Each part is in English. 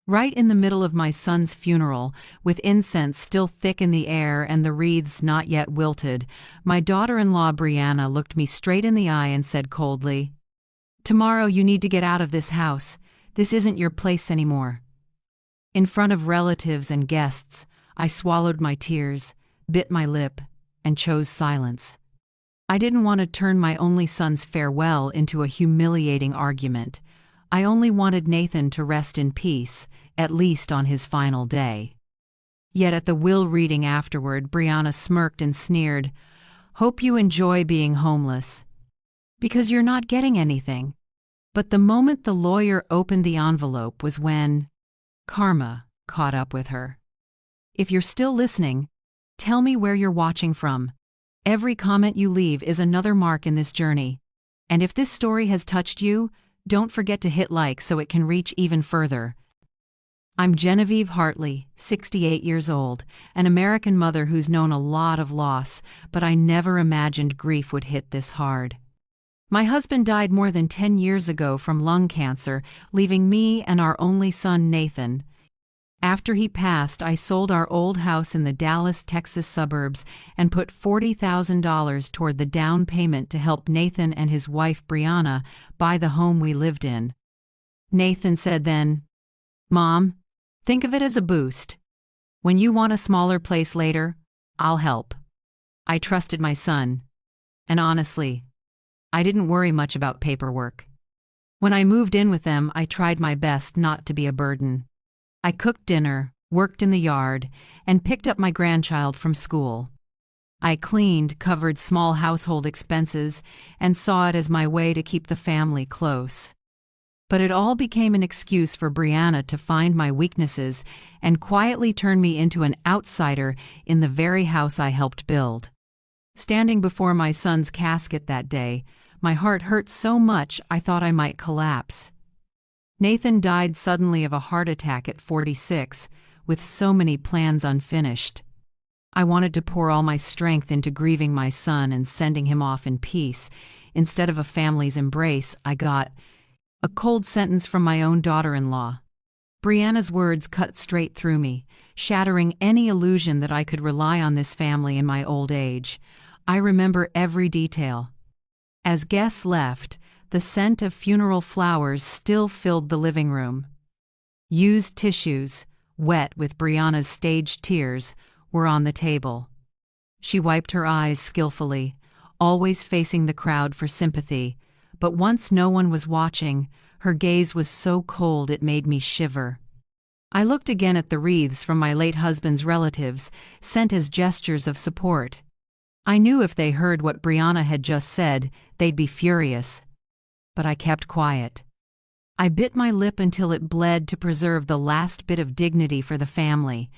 Right in the middle of my son's funeral, with incense still thick in the air and the wreaths not yet wilted, my daughter-in-law Briana looked me straight in the eye and said coldly, "Tomorrow you need to get out of this house. This isn't your place anymore." In front of relatives and guests, I swallowed my tears, bit my lip, and chose silence. I didn't want to turn my only son's farewell into a humiliating argument. I only wanted Nathan to rest in peace, at least on his final day. Yet at the will reading afterward, Briana smirked and sneered, "Hope you enjoy being homeless. Because you're not getting anything." But the moment the lawyer opened the envelope was when karma caught up with her. If you're still listening, tell me where you're watching from. Every comment you leave is another mark in this journey. And if this story has touched you, don't forget to hit like so it can reach even further. I'm Genevieve Hartley, 68 years old, an American mother who's known a lot of loss, but I never imagined grief would hit this hard. My husband died more than 10 years ago from lung cancer, leaving me and our only son, Nathan. After he passed, I sold our old house in the Dallas, Texas suburbs and put $40,000 toward the down payment to help Nathan and his wife, Briana, buy the home we lived in. Nathan said then, "Mom, think of it as a boost. When you want a smaller place later, I'll help." I trusted my son. And honestly, I didn't worry much about paperwork. When I moved in with them, I tried my best not to be a burden. I cooked dinner, worked in the yard, and picked up my grandchild from school. I cleaned, covered small household expenses, and saw it as my way to keep the family close. But it all became an excuse for Briana to find my weaknesses and quietly turn me into an outsider in the very house I helped build. Standing before my son's casket that day, my heart hurt so much I thought I might collapse. Nathan died suddenly of a heart attack at 46, with so many plans unfinished. I wanted to pour all my strength into grieving my son and sending him off in peace. Instead of a family's embrace, I got a cold sentence from my own daughter-in-law. Briana's words cut straight through me, shattering any illusion that I could rely on this family in my old age. I remember every detail. As guests left, the scent of funeral flowers still filled the living room. Used tissues, wet with Briana's staged tears, were on the table. She wiped her eyes skillfully, always facing the crowd for sympathy, but once no one was watching, her gaze was so cold it made me shiver. I looked again at the wreaths from my late husband's relatives, sent as gestures of support. I knew if they heard what Briana had just said, they'd be furious. But I kept quiet. I bit my lip until it bled to preserve the last bit of dignity for the family.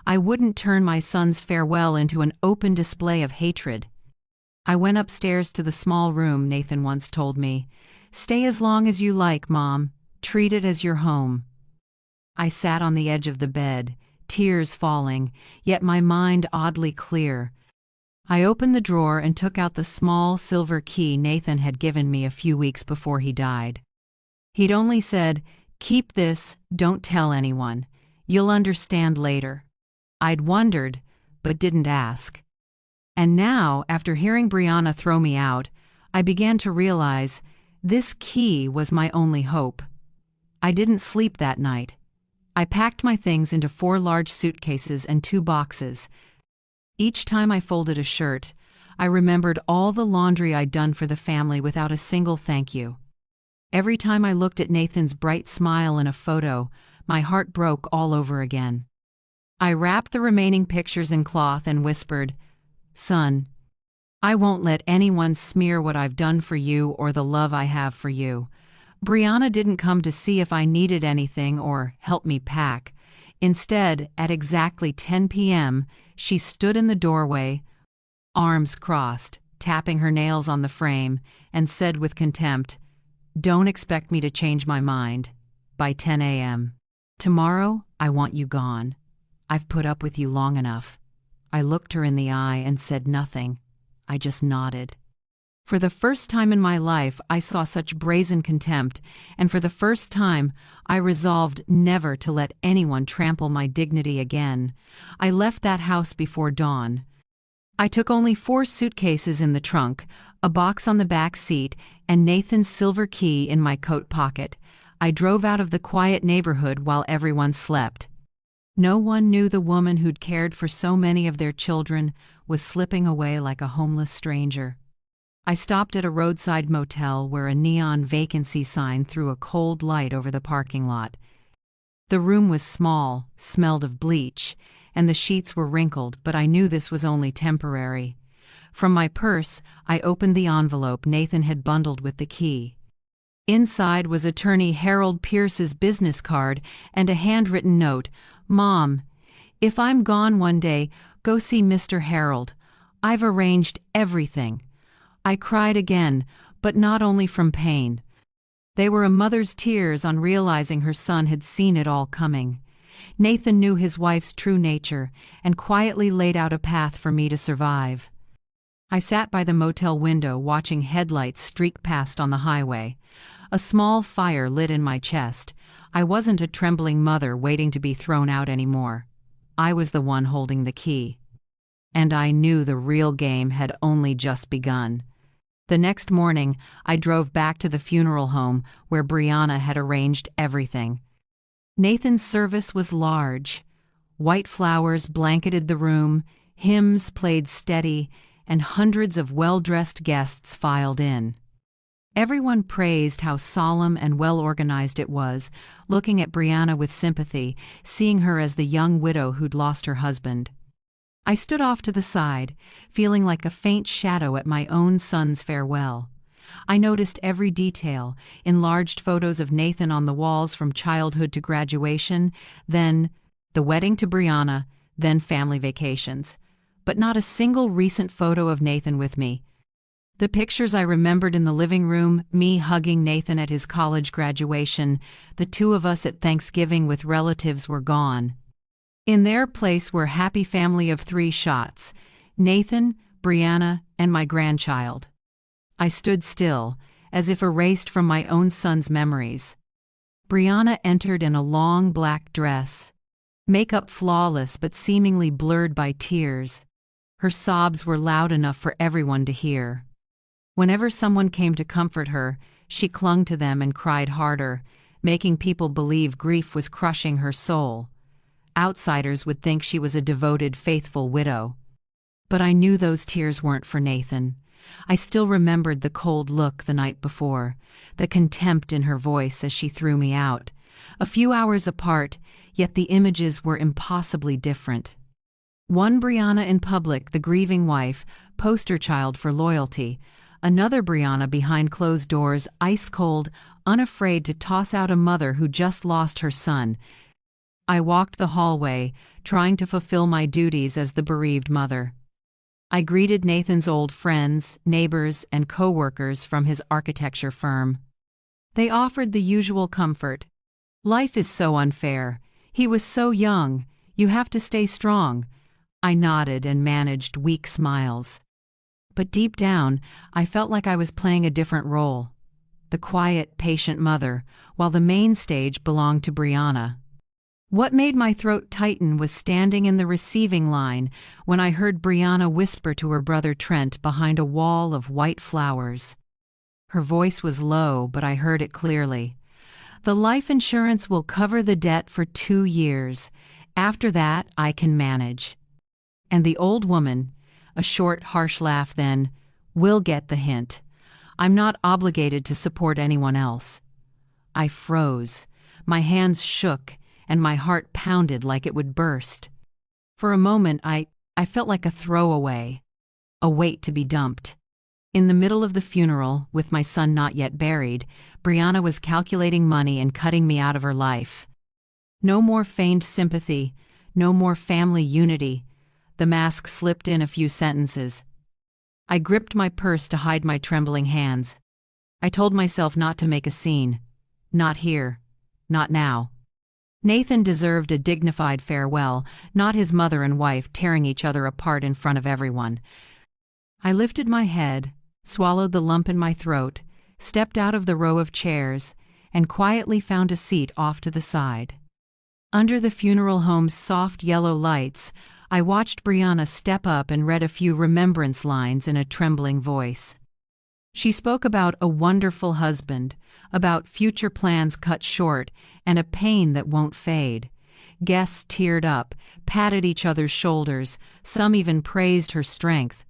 I wouldn't turn my son's farewell into an open display of hatred. I went upstairs to the small room, Nathan once told me. "Stay as long as you like, Mom. Treat it as your home." I sat on the edge of the bed, tears falling, yet my mind oddly clear. I opened the drawer and took out the small silver key Nathan had given me a few weeks before he died. He'd only said, "Keep this, don't tell anyone. You'll understand later." I'd wondered, but didn't ask. And now, after hearing Briana throw me out, I began to realize this key was my only hope. I didn't sleep that night. I packed my things into 4 large suitcases and 2 boxes. Each time I folded a shirt, I remembered all the laundry I'd done for the family without a single thank you. Every time I looked at Nathan's bright smile in a photo, my heart broke all over again. I wrapped the remaining pictures in cloth and whispered, "Son, I won't let anyone smear what I've done for you or the love I have for you." Briana didn't come to see if I needed anything or help me pack. Instead, at exactly 10 p.m., she stood in the doorway, arms crossed, tapping her nails on the frame, and said with contempt, "Don't expect me to change my mind by 10 a.m. Tomorrow, I want you gone. I've put up with you long enough." I looked her in the eye and said nothing. I just nodded. For the first time in my life, I saw such brazen contempt, and for the first time, I resolved never to let anyone trample my dignity again. I left that house before dawn. I took only 4 suitcases in the trunk, a box on the back seat, and Nathan's silver key in my coat pocket. I drove out of the quiet neighborhood while everyone slept. No one knew the woman who'd cared for so many of their children was slipping away like a homeless stranger. I stopped at a roadside motel where a neon vacancy sign threw a cold light over the parking lot. The room was small, smelled of bleach, and the sheets were wrinkled, but I knew this was only temporary. From my purse, I opened the envelope Nathan had bundled with the key. Inside was attorney Harold Pierce's business card and a handwritten note. "Mom, if I'm gone one day, go see Mr. Harold. I've arranged everything." I cried again, but not only from pain. They were a mother's tears on realizing her son had seen it all coming. Nathan knew his wife's true nature and quietly laid out a path for me to survive. I sat by the motel window watching headlights streak past on the highway. A small fire lit in my chest. I wasn't a trembling mother waiting to be thrown out anymore. I was the one holding the key. And I knew the real game had only just begun. The next morning, I drove back to the funeral home where Briana had arranged everything. Nathan's service was large. White flowers blanketed the room, hymns played steady, and hundreds of well-dressed guests filed in. Everyone praised how solemn and well-organized it was, looking at Briana with sympathy, seeing her as the young widow who'd lost her husband. I stood off to the side, feeling like a faint shadow at my own son's farewell. I noticed every detail, enlarged photos of Nathan on the walls from childhood to graduation, then the wedding to Briana, then family vacations. But not a single recent photo of Nathan with me. The pictures I remembered in the living room, me hugging Nathan at his college graduation, the 2 of us at Thanksgiving with relatives, were gone. In their place were a happy family of 3 shots: Nathan, Briana, and my grandchild. I stood still, as if erased from my own son's memories. Briana entered in a long black dress, makeup flawless but seemingly blurred by tears. Her sobs were loud enough for everyone to hear. Whenever someone came to comfort her, she clung to them and cried harder, making people believe grief was crushing her soul. Outsiders would think she was a devoted, faithful widow. But I knew those tears weren't for Nathan. I still remembered the cold look the night before, the contempt in her voice as she threw me out. A few hours apart, yet the images were impossibly different. One Briana in public, the grieving wife, poster child for loyalty. Another Briana behind closed doors, ice cold, unafraid to toss out a mother who just lost her son. I walked the hallway, trying to fulfill my duties as the bereaved mother. I greeted Nathan's old friends, neighbors, and co-workers from his architecture firm. They offered the usual comfort. "Life is so unfair. He was so young. You have to stay strong." I nodded and managed weak smiles. But deep down, I felt like I was playing a different role. The quiet, patient mother, while the main stage belonged to Briana. What made my throat tighten was standing in the receiving line when I heard Briana whisper to her brother Trent behind a wall of white flowers. Her voice was low, but I heard it clearly. "The life insurance will cover the debt for 2 years. After that, I can manage." And the old woman, a short, harsh laugh then, "We'll get the hint. I'm not obligated to support anyone else." I froze. My hands shook, and my heart pounded like it would burst. For a moment, I felt like a throwaway, a weight to be dumped. In the middle of the funeral, with my son not yet buried, Briana was calculating money and cutting me out of her life. No more feigned sympathy, no more family unity. The mask slipped in a few sentences. I gripped my purse to hide my trembling hands. I told myself not to make a scene. Not here. Not now. Nathan deserved a dignified farewell, not his mother and wife tearing each other apart in front of everyone. I lifted my head, swallowed the lump in my throat, stepped out of the row of chairs, and quietly found a seat off to the side. Under the funeral home's soft yellow lights, I watched Briana step up and read a few remembrance lines in a trembling voice. She spoke about a wonderful husband, about future plans cut short, and a pain that won't fade. Guests teared up, patted each other's shoulders, some even praised her strength.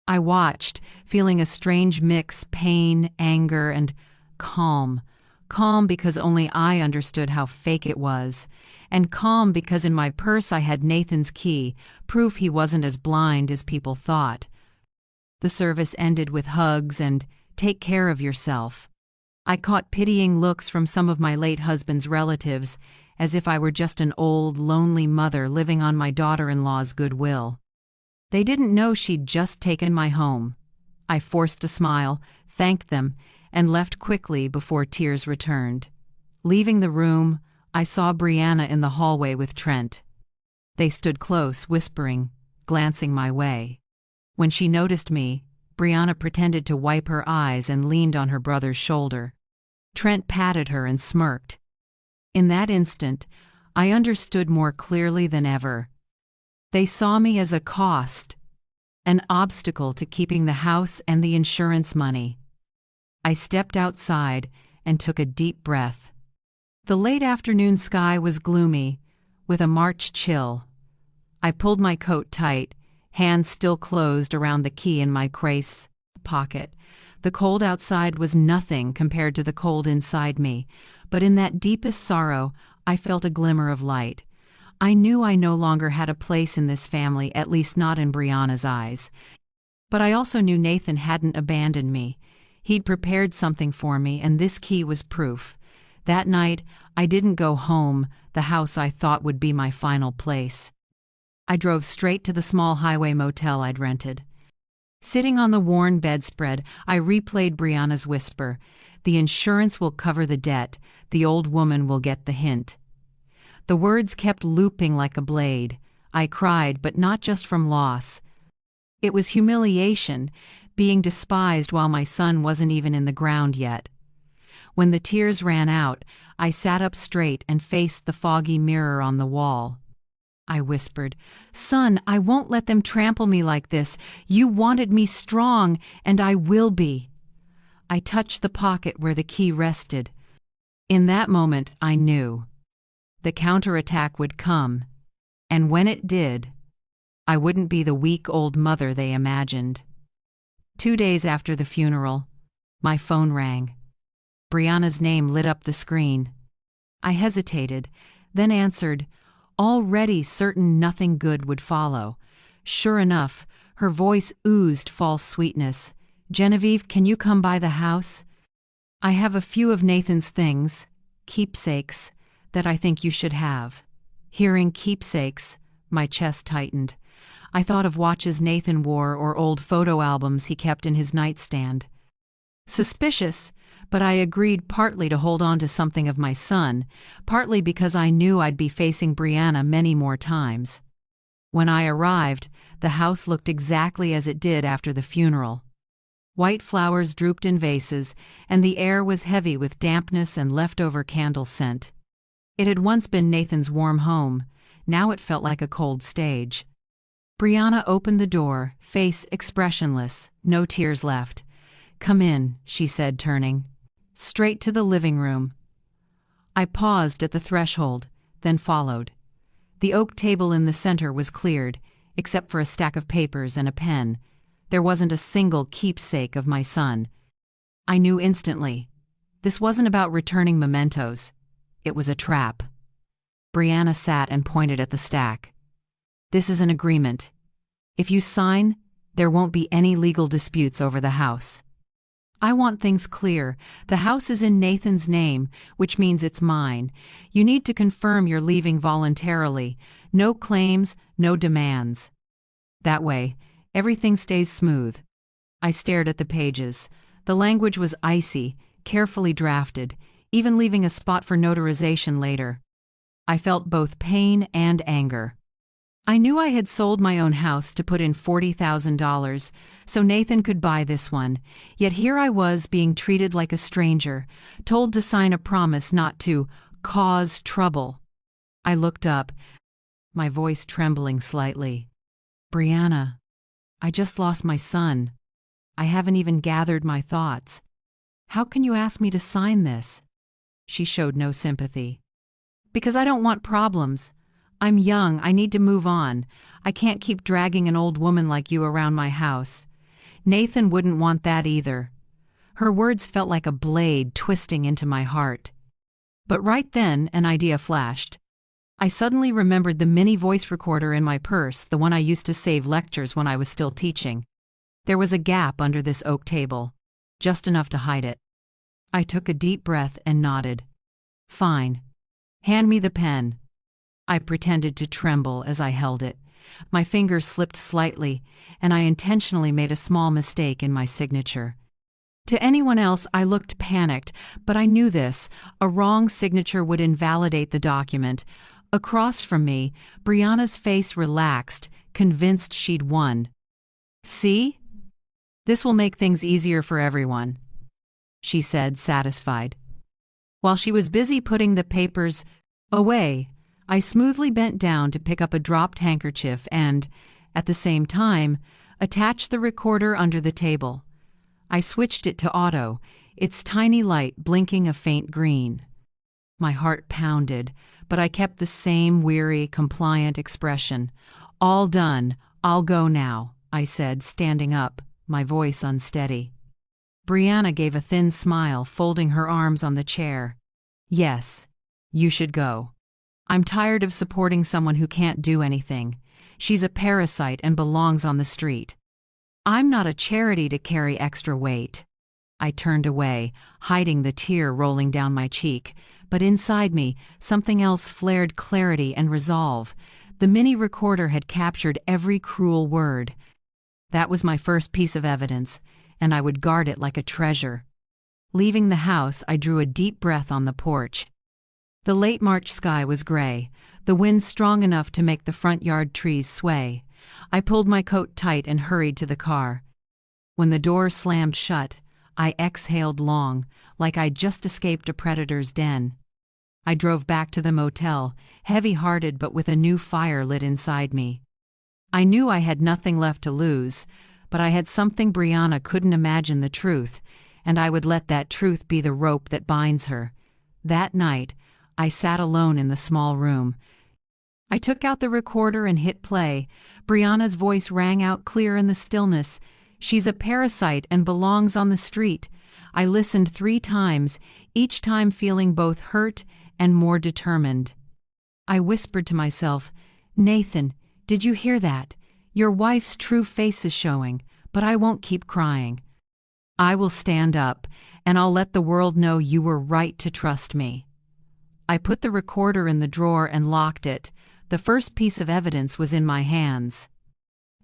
I watched, feeling a strange mix: pain, anger, and calm. Calm because only I understood how fake it was, and calm because in my purse I had Nathan's key, proof he wasn't as blind as people thought. The service ended with hugs and "take care of yourself." I caught pitying looks from some of my late husband's relatives, as if I were just an old, lonely mother living on my daughter-in-law's goodwill. They didn't know she'd just taken my home. I forced a smile, thanked them, and left quickly before tears returned. Leaving the room, I saw Briana in the hallway with Trent. They stood close, whispering, glancing my way. When she noticed me, Briana pretended to wipe her eyes and leaned on her brother's shoulder. Trent patted her and smirked. In that instant, I understood more clearly than ever. They saw me as a cost, an obstacle to keeping the house and the insurance money. I stepped outside and took a deep breath. The late afternoon sky was gloomy, with a March chill. I pulled my coat tight, hands still closed around the key in my crease pocket. The cold outside was nothing compared to the cold inside me, but in that deepest sorrow, I felt a glimmer of light. I knew I no longer had a place in this family, at least not in Briana's eyes. But I also knew Nathan hadn't abandoned me. He'd prepared something for me, and this key was proof. That night, I didn't go home, the house I thought would be my final place. I drove straight to the small highway motel I'd rented. Sitting on the worn bedspread, I replayed Briana's whisper. "The insurance will cover the debt. The old woman will get the hint." The words kept looping like a blade. I cried, but not just from loss. It was humiliation, being despised while my son wasn't even in the ground yet. When the tears ran out, I sat up straight and faced the foggy mirror on the wall. I whispered, "Son, I won't let them trample me like this. You wanted me strong, and I will be." I touched the pocket where the key rested. In that moment, I knew. The counterattack would come, and when it did, I wouldn't be the weak old mother they imagined. 2 days after the funeral, my phone rang. Briana's name lit up the screen. I hesitated, then answered, already certain nothing good would follow. Sure enough, her voice oozed false sweetness. "Genevieve, can you come by the house? I have a few of Nathan's things, keepsakes, that I think you should have." Hearing keepsakes, my chest tightened. I thought of watches Nathan wore or old photo albums he kept in his nightstand. Suspicious, but I agreed, partly to hold on to something of my son, partly because I knew I'd be facing Briana many more times. When I arrived, the house looked exactly as it did after the funeral. White flowers drooped in vases, and the air was heavy with dampness and leftover candle scent. It had once been Nathan's warm home. Now it felt like a cold stage. Briana opened the door, face expressionless, no tears left. "Come in," she said, turning. "Straight to the living room." I paused at the threshold, then followed. The oak table in the center was cleared, except for a stack of papers and a pen. There wasn't a single keepsake of my son. I knew instantly. This wasn't about returning mementos. It was a trap. Briana sat and pointed at the stack. "This is an agreement. If you sign, there won't be any legal disputes over the house. I want things clear. The house is in Nathan's name, which means it's mine. You need to confirm you're leaving voluntarily. No claims, no demands. That way, everything stays smooth." I stared at the pages. The language was icy, carefully drafted, even leaving a spot for notarization later. I felt both pain and anger. I knew I had sold my own house to put in $40,000, so Nathan could buy this one, yet here I was being treated like a stranger, told to sign a promise not to cause trouble. I looked up, my voice trembling slightly. Briana, I just lost my son. I haven't even gathered my thoughts. How can you ask me to sign this? She showed no sympathy. Because I don't want problems. I'm young, I need to move on. I can't keep dragging an old woman like you around my house. Nathan wouldn't want that either. Her words felt like a blade twisting into my heart. But right then, an idea flashed. I suddenly remembered the mini voice recorder in my purse, the one I used to save lectures when I was still teaching. There was a gap under this oak table, just enough to hide it. I took a deep breath and nodded. Fine. Hand me the pen. I pretended to tremble as I held it. My fingers slipped slightly, and I intentionally made a small mistake in my signature. To anyone else, I looked panicked, but I knew this. A wrong signature would invalidate the document. Across from me, Briana's face relaxed, convinced she'd won. See? This will make things easier for everyone, she said, satisfied. While she was busy putting the papers away, I smoothly bent down to pick up a dropped handkerchief and, at the same time, attached the recorder under the table. I switched it to auto, its tiny light blinking a faint green. My heart pounded, but I kept the same weary, compliant expression. All done, I'll go now, I said, standing up, my voice unsteady. Briana gave a thin smile, folding her arms on the chair. Yes, you should go. I'm tired of supporting someone who can't do anything. She's a parasite and belongs on the street. I'm not a charity to carry extra weight. I turned away, hiding the tear rolling down my cheek, but inside me, something else flared clarity and resolve. The mini recorder had captured every cruel word. That was my first piece of evidence, and I would guard it like a treasure. Leaving the house, I drew a deep breath on the porch. The late March sky was gray, the wind strong enough to make the front yard trees sway. I pulled my coat tight and hurried to the car. When the door slammed shut, I exhaled long, like I'd just escaped a predator's den. I drove back to the motel, heavy-hearted but with a new fire lit inside me. I knew I had nothing left to lose, but I had something Briana couldn't imagine the truth, and I would let that truth be the rope that binds her. That night, I sat alone in the small room. I took out the recorder and hit play. Briana's voice rang out clear in the stillness. She's a parasite and belongs on the street. I listened 3 times, each time feeling both hurt and more determined. I whispered to myself, Nathan, did you hear that? Your wife's true face is showing, but I won't keep crying. I will stand up, and I'll let the world know you were right to trust me. I put the recorder in the drawer and locked it. The first piece of evidence was in my hands.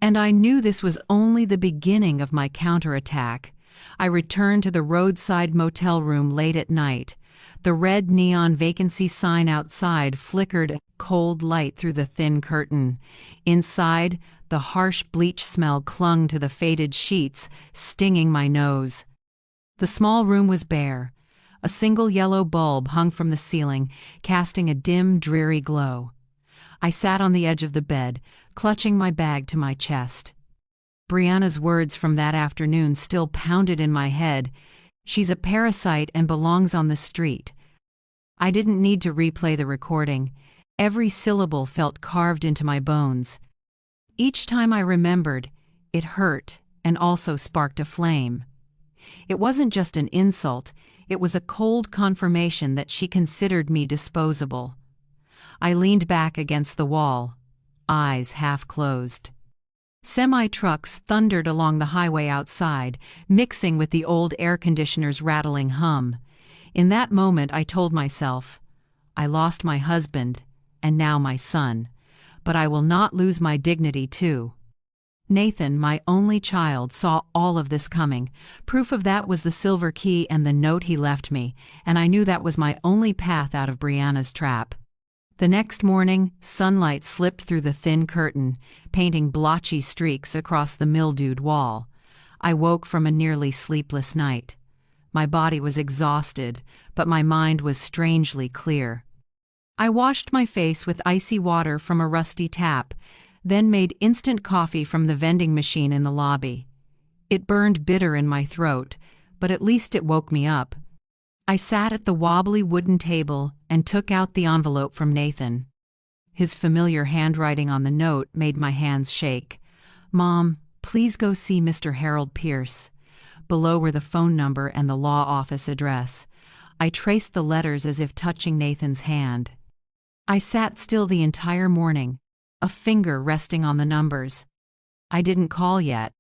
And I knew this was only the beginning of my counterattack. I returned to the roadside motel room late at night. The red neon vacancy sign outside flickered a cold light through the thin curtain. Inside, the harsh bleach smell clung to the faded sheets, stinging my nose. The small room was bare. A single yellow bulb hung from the ceiling, casting a dim, dreary glow. I sat on the edge of the bed, clutching my bag to my chest. Briana's words from that afternoon still pounded in my head. She's a parasite and belongs on the street. I didn't need to replay the recording. Every syllable felt carved into my bones. Each time I remembered, it hurt and also sparked a flame. It wasn't just an insult, it was a cold confirmation that she considered me disposable. I leaned back against the wall, eyes half closed. Semi-trucks thundered along the highway outside, mixing with the old air conditioner's rattling hum. In that moment I told myself, I lost my husband, and now my son, but I will not lose my dignity too. Nathan, my only child, saw all of this coming. Proof of that was the silver key and the note he left me, and I knew that was my only path out of Briana's trap. The next morning, sunlight slipped through the thin curtain, painting blotchy streaks across the mildewed wall. I woke from a nearly sleepless night. My body was exhausted, but my mind was strangely clear. I washed my face with icy water from a rusty tap, then made instant coffee from the vending machine in the lobby. It burned bitter in my throat, but at least it woke me up. I sat at the wobbly wooden table and took out the envelope from Nathan. His familiar handwriting on the note made my hands shake. "Mom, please go see Mr. Harold Pierce." Below were the phone number and the law office address. I traced the letters as if touching Nathan's hand. I sat still the entire morning, a finger resting on the numbers. I didn't call yet,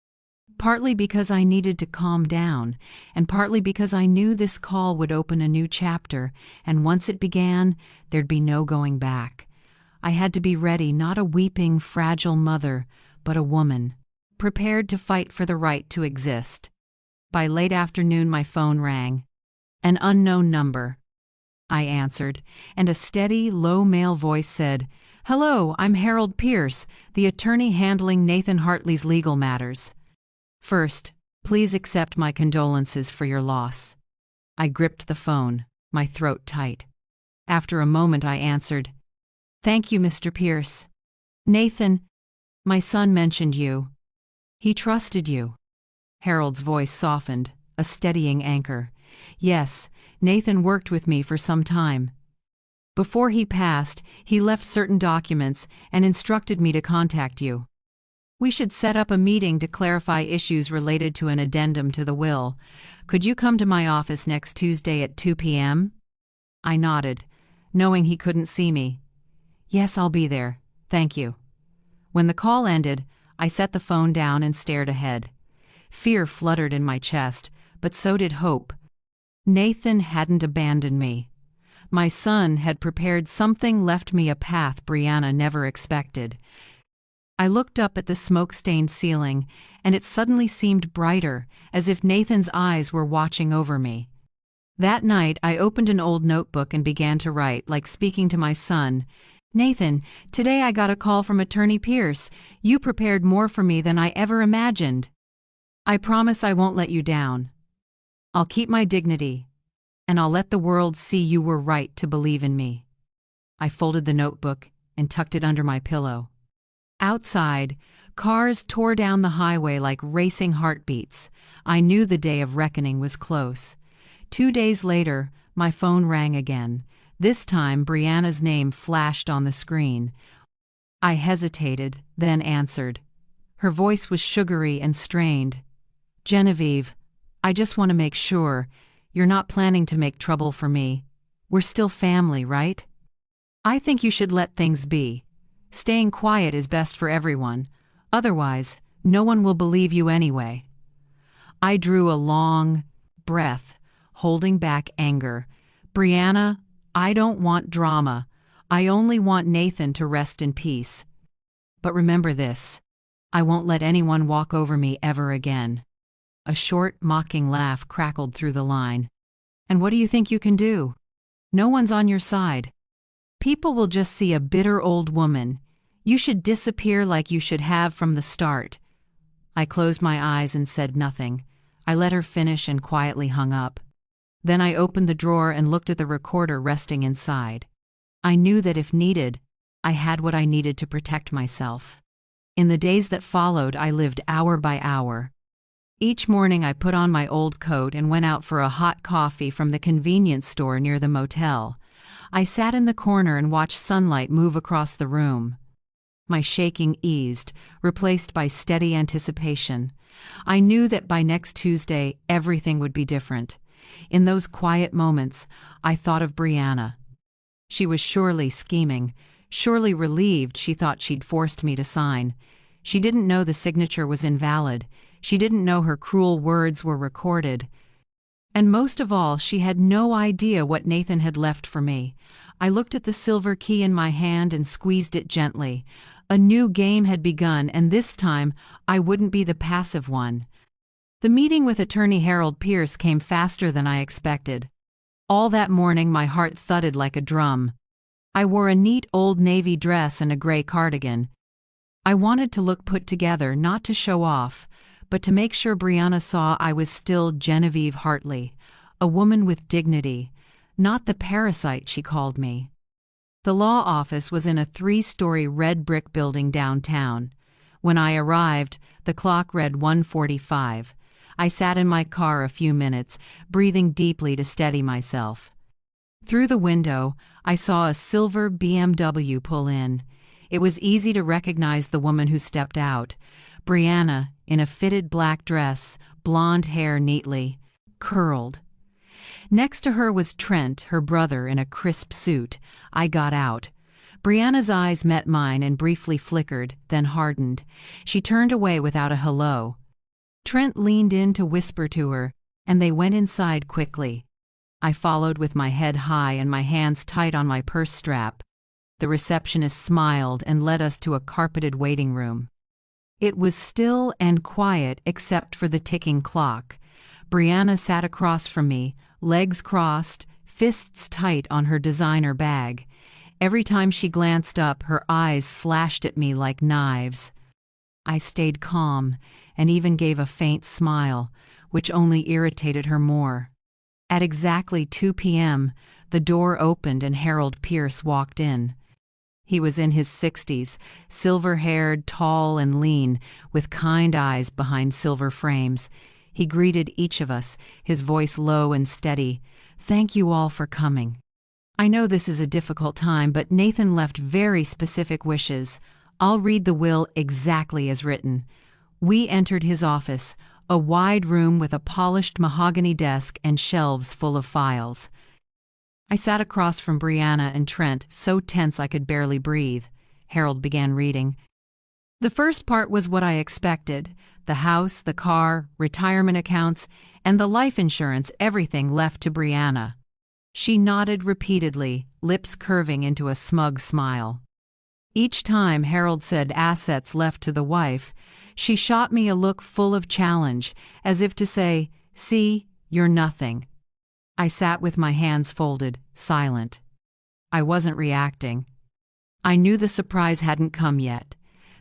partly because I needed to calm down, and partly because I knew this call would open a new chapter, and once it began, there'd be no going back. I had to be ready, not a weeping, fragile mother, but a woman, prepared to fight for the right to exist. By late afternoon, my phone rang. An unknown number. I answered, and a steady, low male voice said, "Hello, I'm Harold Pierce, the attorney handling Nathan Hartley's legal matters. First, please accept my condolences for your loss." I gripped the phone, my throat tight. After a moment, I answered, "Thank you, Mr. Pierce. Nathan, my son mentioned you. He trusted you." Harold's voice softened, a steadying anchor. "Yes, Nathan worked with me for some time. Before he passed, he left certain documents and instructed me to contact you. We should set up a meeting to clarify issues related to an addendum to the will. Could you come to my office next Tuesday at 2 p.m.? I nodded, knowing he couldn't see me. "Yes, I'll be there. Thank you." When the call ended, I set the phone down and stared ahead. Fear fluttered in my chest, but so did hope. Nathan hadn't abandoned me. My son had prepared something, left me a path Briana never expected. I looked up at the smoke-stained ceiling, and it suddenly seemed brighter, as if Nathan's eyes were watching over me. That night, I opened an old notebook and began to write, like speaking to my son. "Nathan, today I got a call from Attorney Pierce. You prepared more for me than I ever imagined. I promise I won't let you down. I'll keep my dignity, and I'll let the world see you were right to believe in me." I folded the notebook and tucked it under my pillow. Outside, cars tore down the highway like racing heartbeats. I knew the day of reckoning was close. 2 days later, my phone rang again. This time, Briana's name flashed on the screen. I hesitated, then answered. Her voice was sugary and strained. "Genevieve, I just want to make sure you're not planning to make trouble for me. We're still family, right? I think you should let things be. Staying quiet is best for everyone. Otherwise, no one will believe you anyway." I drew a long breath, holding back anger. "Briana, I don't want drama. I only want Nathan to rest in peace. But remember this, I won't let anyone walk over me ever again." A short, mocking laugh crackled through the line. "And what do you think you can do? No one's on your side. People will just see a bitter old woman. You should disappear like you should have from the start." I closed my eyes and said nothing. I let her finish and quietly hung up. Then I opened the drawer and looked at the recorder resting inside. I knew that if needed, I had what I needed to protect myself. In the days that followed, I lived hour by hour. Each morning I put on my old coat and went out for a hot coffee from the convenience store near the motel. I sat in the corner and watched sunlight move across the room. My shaking eased, replaced by steady anticipation. I knew that by next Tuesday everything would be different. In those quiet moments, I thought of Briana. She was surely scheming, surely relieved she thought she'd forced me to sign. She didn't know the signature was invalid. She didn't know her cruel words were recorded. And most of all, she had no idea what Nathan had left for me. I looked at the silver key in my hand and squeezed it gently. A new game had begun, and this time I wouldn't be the passive one. The meeting with Attorney Harold Pierce came faster than I expected. All that morning my heart thudded like a drum. I wore a neat old navy dress and a gray cardigan. I wanted to look put together, not to show off, but to make sure Briana saw I was still Genevieve Hartley, a woman with dignity, not the parasite she called me. The law office was in a 3-story red brick building downtown. When I arrived, the clock read 1:45. I sat in my car a few minutes, breathing deeply to steady myself. Through the window, I saw a silver BMW pull in. It was easy to recognize the woman who stepped out. Briana, in a fitted black dress, blonde hair neatly curled. Next to her was Trent, her brother, in a crisp suit. I got out. Briana's eyes met mine and briefly flickered, then hardened. She turned away without a hello. Trent leaned in to whisper to her, and they went inside quickly. I followed with my head high and my hands tight on my purse strap. The receptionist smiled and led us to a carpeted waiting room. It was still and quiet except for the ticking clock. Briana sat across from me, legs crossed, fists tight on her designer bag. Every time she glanced up, her eyes slashed at me like knives. I stayed calm and even gave a faint smile, which only irritated her more. At exactly 2 p.m., the door opened and Harold Pierce walked in. He was in his 60s, silver-haired, tall and lean, with kind eyes behind silver frames. He greeted each of us, his voice low and steady. "Thank you all for coming. I know this is a difficult time, but Nathan left very specific wishes. I'll read the will exactly as written." We entered his office, a wide room with a polished mahogany desk and shelves full of files. I sat across from Briana and Trent, so tense I could barely breathe. Harold began reading. The first part was what I expected. The house, the car, retirement accounts, and the life insurance, everything left to Briana. She nodded repeatedly, lips curving into a smug smile. Each time Harold said assets left to the wife, she shot me a look full of challenge, as if to say, "See, you're nothing." I sat with my hands folded, silent. I wasn't reacting. I knew the surprise hadn't come yet.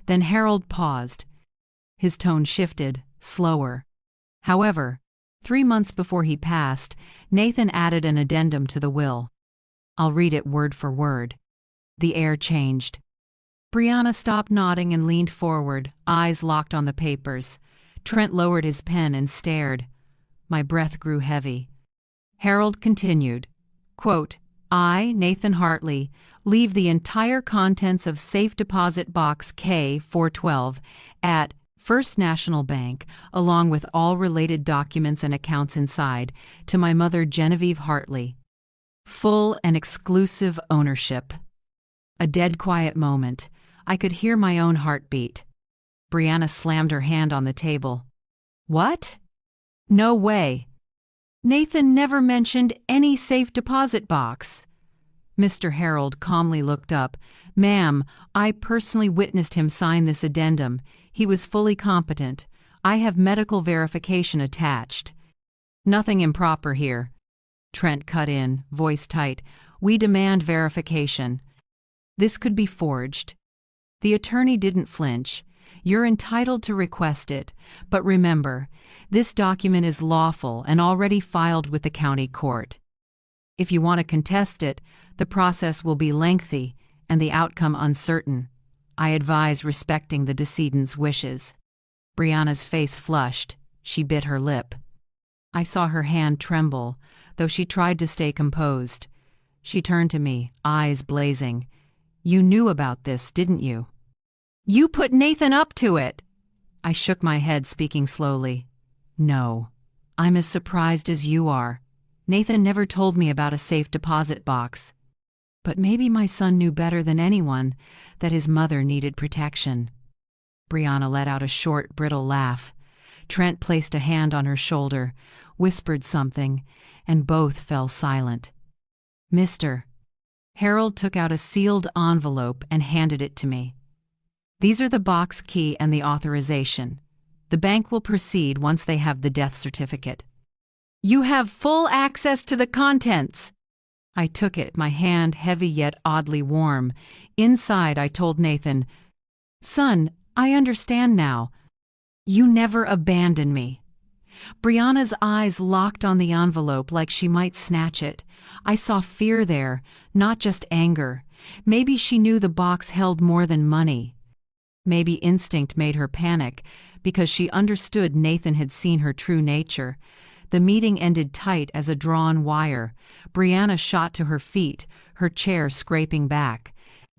Then Harold paused. His tone shifted, slower. However, 3 months before he passed, Nathan added an addendum to the will. I'll read it word for word. The air changed. Briana stopped nodding and leaned forward, eyes locked on the papers. Trent lowered his pen and stared. My breath grew heavy. Harold continued, quote, "I, Nathan Hartley, leave the entire contents of safe deposit box K412 at First National Bank, along with all related documents and accounts inside, to my mother Genevieve Hartley. Full and exclusive ownership." A dead quiet moment. I could hear my own heartbeat. Briana slammed her hand on the table. "What? No way. Nathan never mentioned any safe deposit box." Mr. Harold calmly looked up. "Ma'am, I personally witnessed him sign this addendum. He was fully competent. I have medical verification attached." "Nothing improper here," Trent cut in, voice tight. "We demand verification. This could be forged." The attorney didn't flinch. "You're entitled to request it, but remember, this document is lawful and already filed with the county court. If you want to contest it, the process will be lengthy and the outcome uncertain. I advise respecting the decedent's wishes." Briana's face flushed. She bit her lip. I saw her hand tremble, though she tried to stay composed. She turned to me, eyes blazing. "You knew about this, didn't you?" "You put Nathan up to it!" I shook my head, speaking slowly. "No. I'm as surprised as you are. Nathan never told me about a safe deposit box. But maybe my son knew better than anyone that his mother needed protection." Briana let out a short, brittle laugh. Trent placed a hand on her shoulder, whispered something, and both fell silent. "Mister." Harold took out a sealed envelope and handed it to me. "These are the box key and the authorization. The bank will proceed once they have the death certificate." "You have full access to the contents." I took it, my hand heavy yet oddly warm. Inside, I told Nathan, "Son, I understand now. You never abandoned me." Brianna's eyes locked on the envelope like she might snatch it. I saw fear there, not just anger. Maybe she knew the box held more than money. Maybe instinct made her panic, because she understood Nathan had seen her true nature. The meeting ended tight as a drawn wire. Briana shot to her feet, her chair scraping back.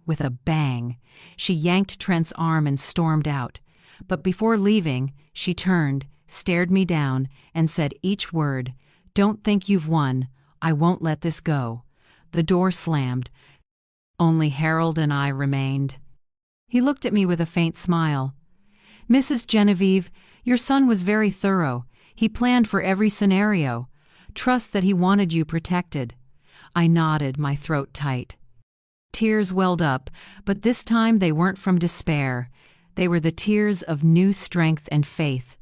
With a bang, she yanked Trent's arm and stormed out. But before leaving, she turned, stared me down, and said each word, "Don't think you've won. I won't let this go." The door slammed. Only Harold and I remained. He looked at me with a faint smile. "Mrs. Genevieve, your son was very thorough. He planned for every scenario. Trust that he wanted you protected." I nodded, my throat tight. Tears welled up, but this time they weren't from despair. They were the tears of new strength and faith.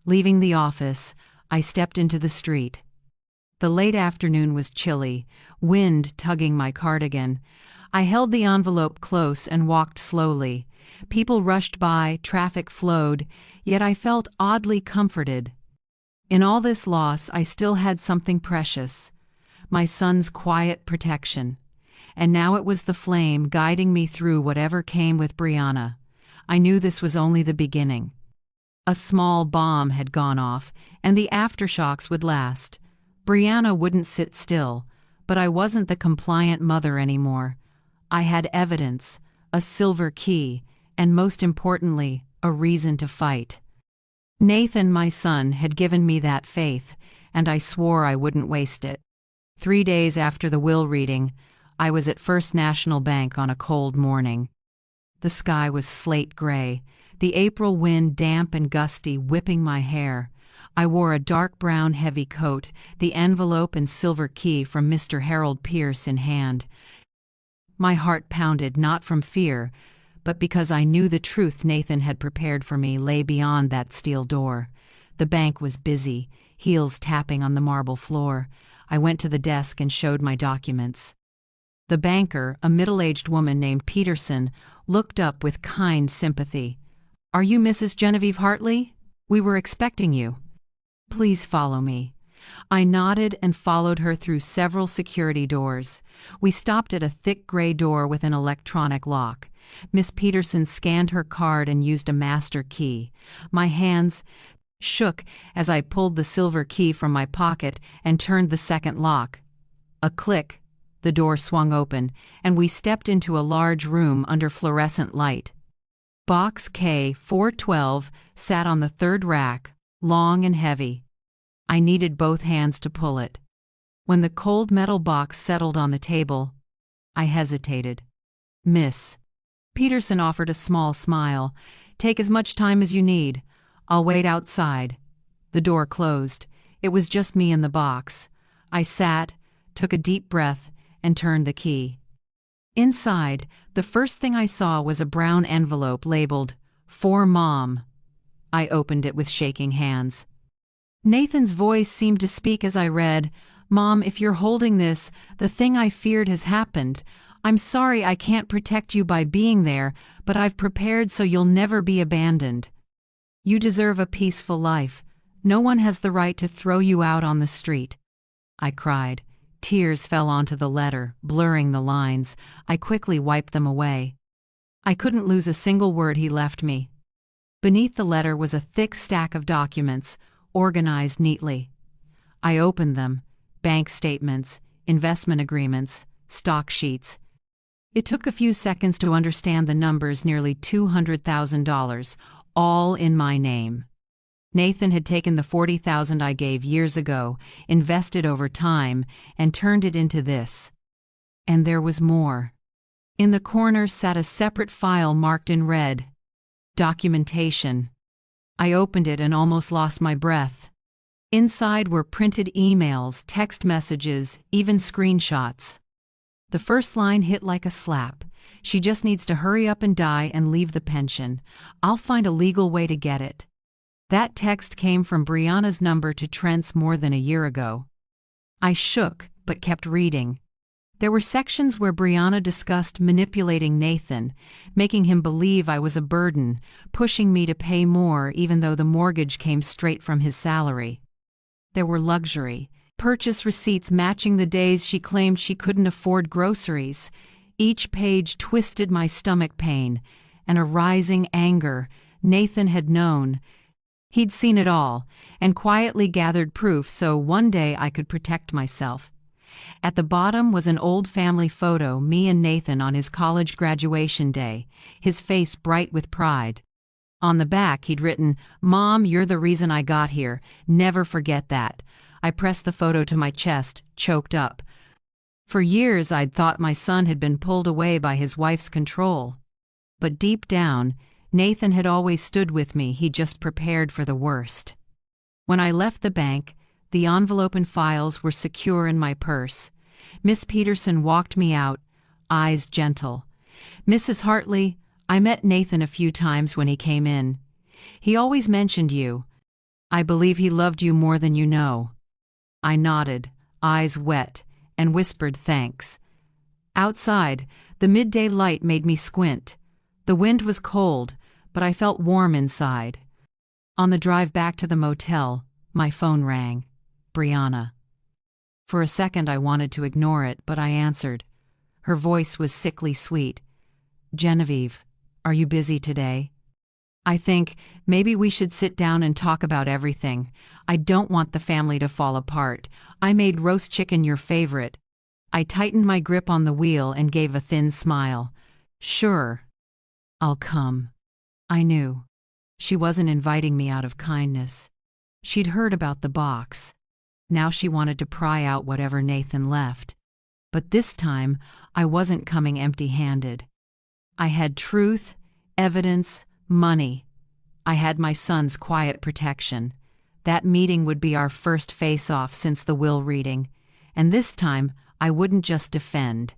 Leaving the office, I stepped into the street. The late afternoon was chilly, wind tugging my cardigan. I held the envelope close and walked slowly. People rushed by, traffic flowed, yet I felt oddly comforted. In all this loss, I still had something precious, my son's quiet protection. And now it was the flame guiding me through whatever came with Briana. I knew this was only the beginning. A small bomb had gone off, and the aftershocks would last. Briana wouldn't sit still, but I wasn't the compliant mother anymore. I had evidence, a silver key, and most importantly, a reason to fight. Nathan, my son, had given me that faith, and I swore I wouldn't waste it. 3 days after the will reading, I was at First National Bank on a cold morning. The sky was slate gray, the April wind damp and gusty whipping my hair. I wore a dark brown heavy coat, the envelope and silver key from Mr. Harold Pierce in hand. My heart pounded not from fear, but because I knew the truth Nathan had prepared for me lay beyond that steel door. The bank was busy, heels tapping on the marble floor. I went to the desk and showed my documents. The banker, a middle-aged woman named Peterson, looked up with kind sympathy. "Are you Mrs. Genevieve Hartley? We were expecting you." "Please follow me." I nodded and followed her through several security doors. We stopped at a thick gray door with an electronic lock. Miss Peterson scanned her card and used a master key. My hands shook as I pulled the silver key from my pocket and turned the second lock. A click, the door swung open, and we stepped into a large room under fluorescent light. Box K412 sat on the third rack, long and heavy. I needed both hands to pull it. When the cold metal box settled on the table, I hesitated. "Miss." Peterson offered a small smile. "Take as much time as you need. I'll wait outside." The door closed. It was just me and the box. I sat, took a deep breath, and turned the key. Inside, the first thing I saw was a brown envelope labeled, "For Mom." I opened it with shaking hands. Nathan's voice seemed to speak as I read, "Mom, if you're holding this, the thing I feared has happened. I'm sorry I can't protect you by being there, but I've prepared so you'll never be abandoned. You deserve a peaceful life. No one has the right to throw you out on the street." I cried. Tears fell onto the letter, blurring the lines. I quickly wiped them away. I couldn't lose a single word he left me. Beneath the letter was a thick stack of documents, organized neatly. I opened them: bank statements, investment agreements, stock sheets. It took a few seconds to understand the numbers: nearly $200,000, all in my name. Nathan had taken the $40,000 I gave years ago, invested over time, and turned it into this. And there was more. In the corner sat a separate file marked in red: documentation. I opened it and almost lost my breath. Inside were printed emails, text messages, even screenshots. The first line hit like a slap. "She just needs to hurry up and die and leave the pension. I'll find a legal way to get it." That text came from Briana's number to Trent's more than a year ago. I shook, but kept reading. There were sections where Briana discussed manipulating Nathan, making him believe I was a burden, pushing me to pay more even though the mortgage came straight from his salary. There were luxury, purchase receipts matching the days she claimed she couldn't afford groceries. Each page twisted my stomach pain, and a rising anger. Nathan had known. He'd seen it all, and quietly gathered proof so one day I could protect myself. At the bottom was an old family photo, me and Nathan on his college graduation day, his face bright with pride. On the back he'd written, "Mom, you're the reason I got here. Never forget that." I pressed the photo to my chest, choked up. For years I'd thought my son had been pulled away by his wife's control. But deep down, Nathan had always stood with me. He just prepared for the worst. When I left the bank, the envelope and files were secure in my purse. Miss Peterson walked me out, eyes gentle. "Mrs. Hartley, I met Nathan a few times when he came in. He always mentioned you. I believe he loved you more than you know." I nodded, eyes wet, and whispered thanks. Outside, the midday light made me squint. The wind was cold, but I felt warm inside. On the drive back to the motel, my phone rang. Briana. For a second I wanted to ignore it, but I answered. Her voice was sickly sweet. "Genevieve, are you busy today? I think maybe we should sit down and talk about everything. I don't want the family to fall apart. I made roast chicken your favorite." I tightened my grip on the wheel and gave a thin smile. "Sure. I'll come." I knew. She wasn't inviting me out of kindness. She'd heard about the box. Now she wanted to pry out whatever Nathan left. But this time, I wasn't coming empty-handed. I had truth, evidence, money. I had my son's quiet protection. That meeting would be our first face-off since the will reading. And this time, I wouldn't just defend.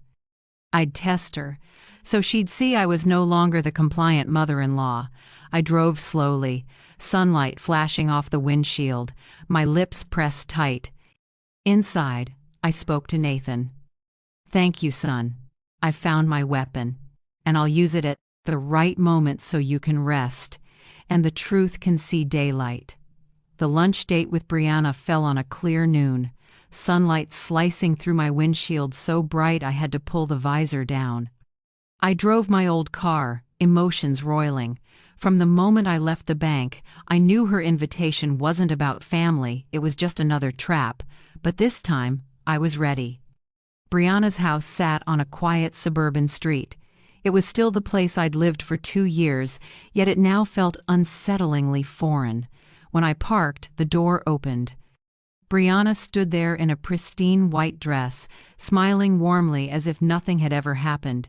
I'd test her, so she'd see I was no longer the compliant mother-in-law. I drove slowly, sunlight flashing off the windshield, my lips pressed tight. Inside, I spoke to Nathan. "Thank you, son. I found my weapon, and I'll use it at the right moment so you can rest, and the truth can see daylight." The lunch date with Briana fell on a clear noon, sunlight slicing through my windshield so bright I had to pull the visor down. I drove my old car, emotions roiling. From the moment I left the bank, I knew her invitation wasn't about family, it was just another trap, but this time, I was ready. Briana's house sat on a quiet suburban street. It was still the place I'd lived for 2 years, yet it now felt unsettlingly foreign. When I parked, the door opened. Briana stood there in a pristine white dress, smiling warmly as if nothing had ever happened.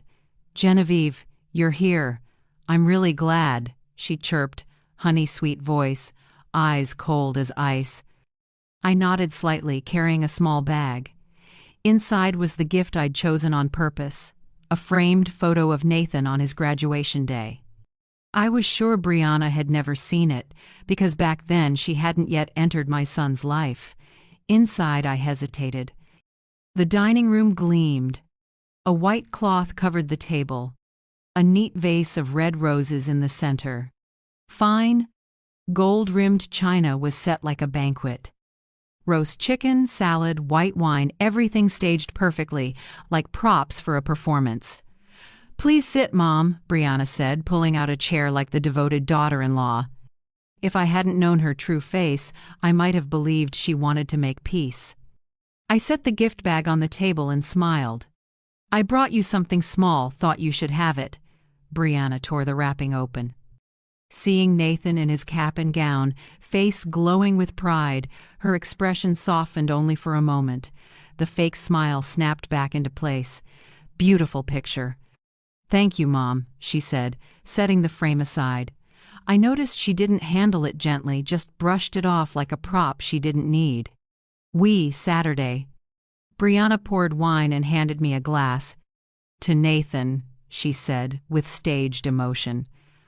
"Genevieve, you're here. I'm really glad," she chirped, honey-sweet voice, eyes cold as ice. I nodded slightly, carrying a small bag. Inside was the gift I'd chosen on purpose, a framed photo of Nathan on his graduation day. I was sure Briana had never seen it, because back then she hadn't yet entered my son's life. Inside I hesitated. The dining room gleamed. A white cloth covered the table, a neat vase of red roses in the center. Fine, gold-rimmed china was set like a banquet. Roast chicken, salad, white wine, everything staged perfectly, like props for a performance. "Please sit, Mom," Briana said, pulling out a chair like the devoted daughter-in-law. If I hadn't known her true face, I might have believed she wanted to make peace. I set the gift bag on the table and smiled. "I brought you something small, thought you should have it." Briana tore the wrapping open. Seeing Nathan in his cap and gown, face glowing with pride, her expression softened only for a moment. The fake smile snapped back into place. "Beautiful picture." "Thank you, Mom," she said, setting the frame aside. I noticed she didn't handle it gently, just brushed it off like a prop she didn't need. Saturday. Briana poured wine and handed me a glass. "To Nathan," she said, with staged emotion.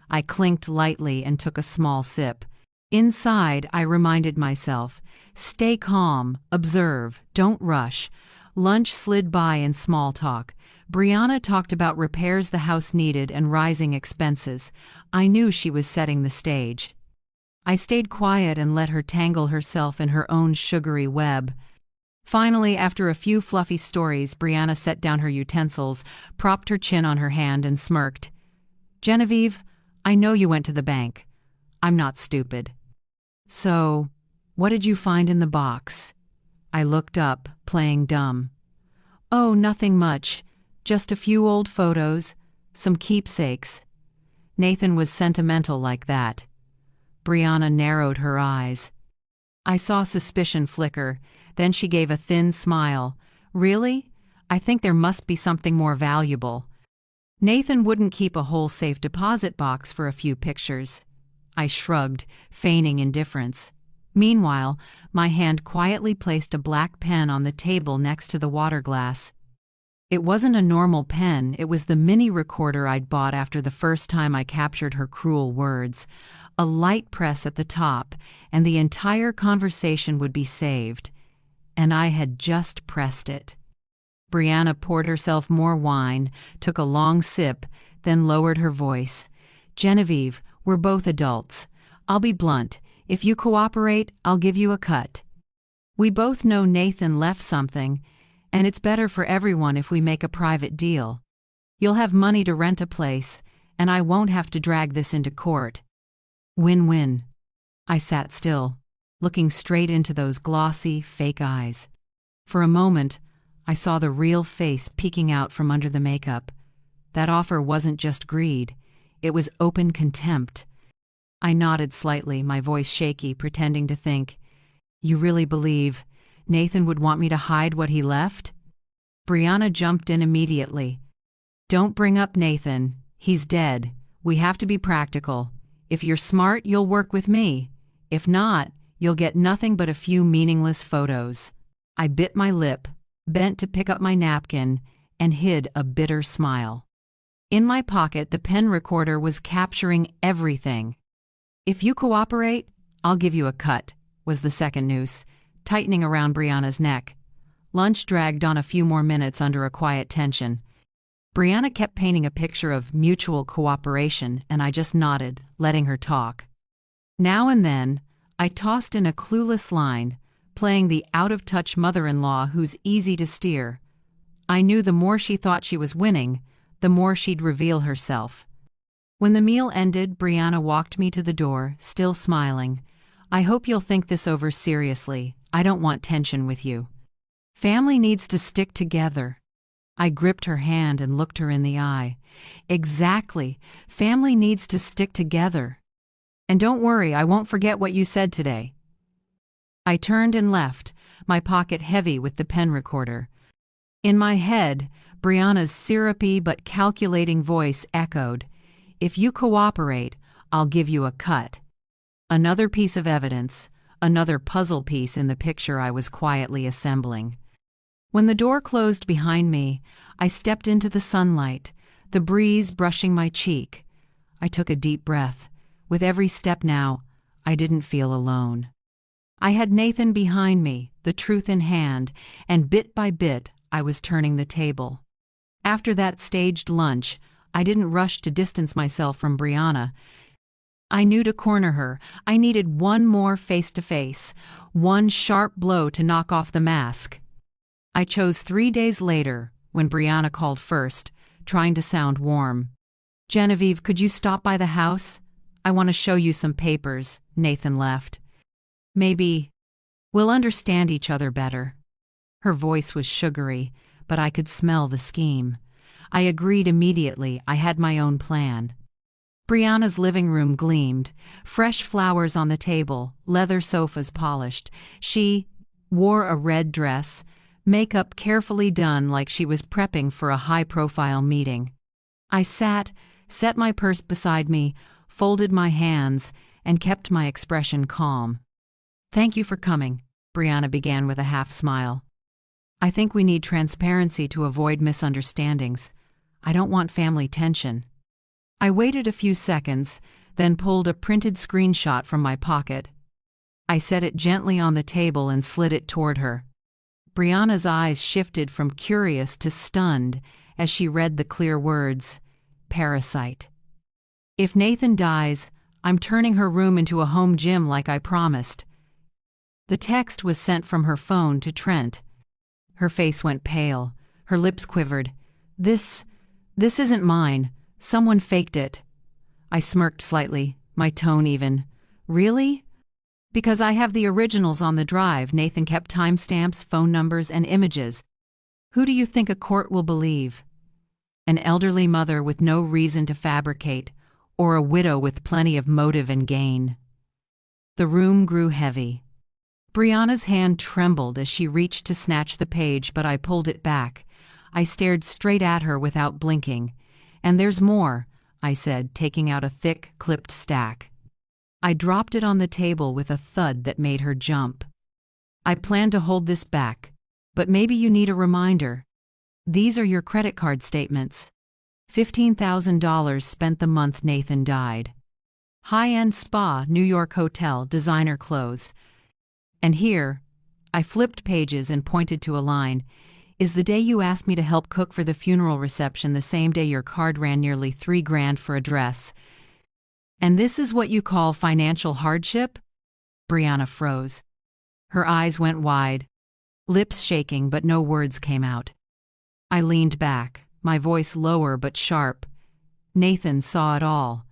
I clinked lightly and took a small sip. Inside, I reminded myself, stay calm, observe, don't rush. Lunch slid by in small talk. Briana talked about repairs the house needed and rising expenses. I knew she was setting the stage. I stayed quiet and let her tangle herself in her own sugary web. Finally, after a few fluffy stories, Briana set down her utensils, propped her chin on her hand, and smirked. "Genevieve, I know you went to the bank. I'm not stupid." "So, what did you find in the box?" I looked up, playing dumb. "Oh, nothing much. Just a few old photos, some keepsakes." Nathan was sentimental like that. Briana narrowed her eyes. I saw suspicion flicker, then she gave a thin smile. "Really? I think there must be something more valuable." Nathan wouldn't keep a whole safe deposit box for a few pictures. I shrugged, feigning indifference. Meanwhile, my hand quietly placed a black pen on the table next to the water glass. It wasn't a normal pen, it was the mini recorder I'd bought after the first time I captured her cruel words. A light press at the top, and the entire conversation would be saved. And I had just pressed it. Briana poured herself more wine, took a long sip, then lowered her voice. "Genevieve, we're both adults. I'll be blunt. If you cooperate, I'll give you a cut. We both know Nathan left something, and it's better for everyone if we make a private deal. You'll have money to rent a place, and I won't have to drag this into court. Win-win." I sat still, looking straight into those glossy, fake eyes. For a moment, I saw the real face peeking out from under the makeup. That offer wasn't just greed, it was open contempt. I nodded slightly, my voice shaky, pretending to think. "You really believe Nathan would want me to hide what he left?" Briana jumped in immediately. "Don't bring up Nathan. He's dead. We have to be practical. If you're smart, you'll work with me. If not, you'll get nothing but a few meaningless photos." I bit my lip, bent to pick up my napkin, and hid a bitter smile. In my pocket, the pen recorder was capturing everything. "If you cooperate, I'll give you a cut," was the second noose, tightening around Briana's neck. Lunch dragged on a few more minutes under a quiet tension. Briana kept painting a picture of mutual cooperation, and I just nodded, letting her talk. Now and then, I tossed in a clueless line, playing the out-of-touch mother-in-law who's easy to steer. I knew the more she thought she was winning, the more she'd reveal herself. When the meal ended, Briana walked me to the door, still smiling. "I hope you'll think this over seriously. I don't want tension with you. Family needs to stick together." I gripped her hand and looked her in the eye. "Exactly. Family needs to stick together. And don't worry, I won't forget what you said today." I turned and left, my pocket heavy with the pen recorder. In my head, Briana's syrupy but calculating voice echoed, "If you cooperate, I'll give you a cut." Another piece of evidence, another puzzle piece in the picture I was quietly assembling. When the door closed behind me, I stepped into the sunlight, the breeze brushing my cheek. I took a deep breath. With every step now, I didn't feel alone. I had Nathan behind me, the truth in hand, and bit by bit, I was turning the table. After that staged lunch, I didn't rush to distance myself from Briana. I knew to corner her, I needed one more face-to-face, one sharp blow to knock off the mask. I chose 3 days later, when Briana called first, trying to sound warm. "Genevieve, could you stop by the house? I want to show you some papers." Nathan left. "Maybe we'll understand each other better." Her voice was sugary, but I could smell the scheme. I agreed immediately. I had my own plan. Briana's living room gleamed, fresh flowers on the table, leather sofas polished. She wore a red dress, makeup carefully done like she was prepping for a high-profile meeting. I sat, set my purse beside me, folded my hands, and kept my expression calm. "Thank you for coming," Briana began with a half-smile. "I think we need transparency to avoid misunderstandings. I don't want family tension." I waited a few seconds, then pulled a printed screenshot from my pocket. I set it gently on the table and slid it toward her. Brianna's eyes shifted from curious to stunned as she read the clear words, "Parasite. If Nathan dies, I'm turning her room into a home gym like I promised." The text was sent from her phone to Trent. Her face went pale. Her lips quivered. This isn't mine. Someone faked it." I smirked slightly, my tone even. "Really?" "Because I have the originals on the drive." Nathan kept timestamps, phone numbers, and images. "Who do you think a court will believe? An elderly mother with no reason to fabricate, or a widow with plenty of motive and gain?" The room grew heavy. Brianna's hand trembled as she reached to snatch the page, but I pulled it back. I stared straight at her without blinking. "And there's more," I said, taking out a thick, clipped stack. I dropped it on the table with a thud that made her jump. "I plan to hold this back, but maybe you need a reminder. These are your credit card statements. $15,000 spent the month Nathan died. High-end spa, New York hotel, designer clothes. And here," I flipped pages and pointed to a line, "is the day you asked me to help cook for the funeral reception, the same day your card ran nearly $3,000 for a dress. And this is what you call financial hardship?" Brianna froze. Her eyes went wide, lips shaking, but no words came out. I leaned back, my voice lower but sharp. "Nathan saw it all.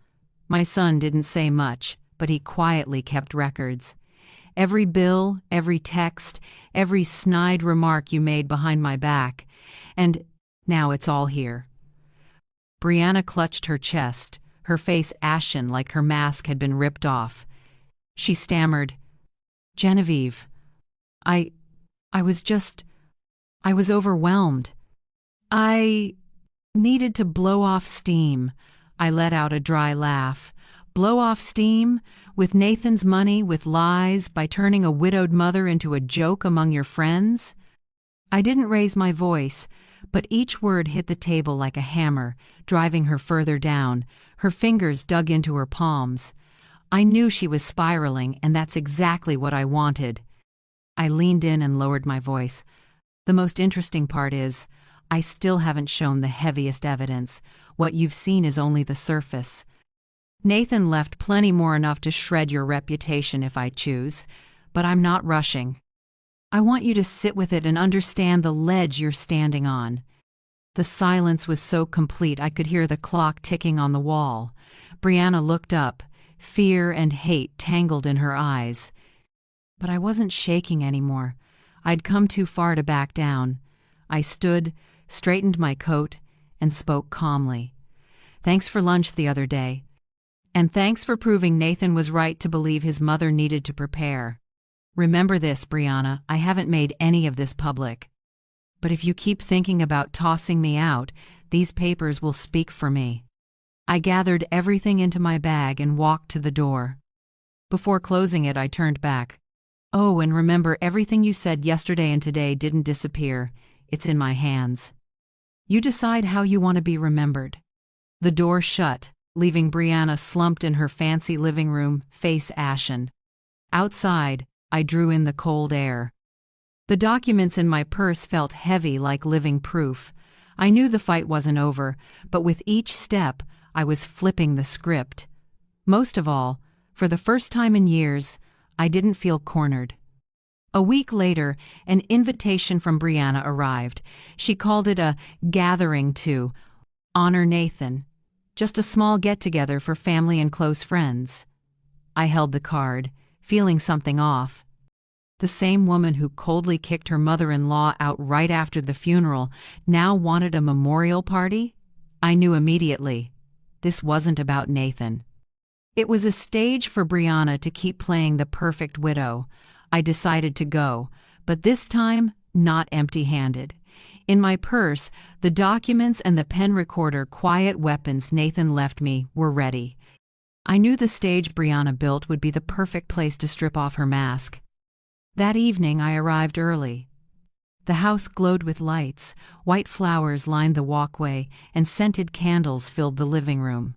My son didn't say much, but he quietly kept records. Every bill, every text, every snide remark you made behind my back. And now it's all here." Brianna clutched her chest, her face ashen like her mask had been ripped off. She stammered, "Genevieve, I was overwhelmed. I needed to blow off steam." I let out a dry laugh. "Blow off steam? With Nathan's money, with lies, by turning a widowed mother into a joke among your friends?" I didn't raise my voice, but each word hit the table like a hammer, driving her further down. Her fingers dug into her palms. I knew she was spiraling, and that's exactly what I wanted. I leaned in and lowered my voice. "The most interesting part is, I still haven't shown the heaviest evidence. What you've seen is only the surface. Nathan left plenty more, enough to shred your reputation if I choose, but I'm not rushing. I want you to sit with it and understand the ledge you're standing on." The silence was so complete I could hear the clock ticking on the wall. Brianna looked up, fear and hate tangled in her eyes. But I wasn't shaking anymore. I'd come too far to back down. I stood, straightened my coat, and spoke calmly. "Thanks for lunch the other day. And thanks for proving Nathan was right to believe his mother needed to prepare. Remember this, Brianna, I haven't made any of this public. But if you keep thinking about tossing me out, these papers will speak for me." I gathered everything into my bag and walked to the door. Before closing it, I turned back. "Oh, and remember, everything you said yesterday and today didn't disappear. It's in my hands. You decide how you want to be remembered." The door shut, leaving Brianna slumped in her fancy living room, face ashen. Outside, I drew in the cold air. The documents in my purse felt heavy like living proof. I knew the fight wasn't over, but with each step, I was flipping the script. Most of all, for the first time in years, I didn't feel cornered. A week later, an invitation from Brianna arrived. She called it a gathering to honor Nathan. Just a small get-together for family and close friends. I held the card, feeling something off. The same woman who coldly kicked her mother-in-law out right after the funeral now wanted a memorial party? I knew immediately. This wasn't about Nathan. It was a stage for Brianna to keep playing the perfect widow. I decided to go, but this time, not empty-handed. In my purse, the documents and the pen recorder, quiet weapons Nathan left me, were ready. I knew the stage Brianna built would be the perfect place to strip off her mask. That evening I arrived early. The house glowed with lights, white flowers lined the walkway, and scented candles filled the living room.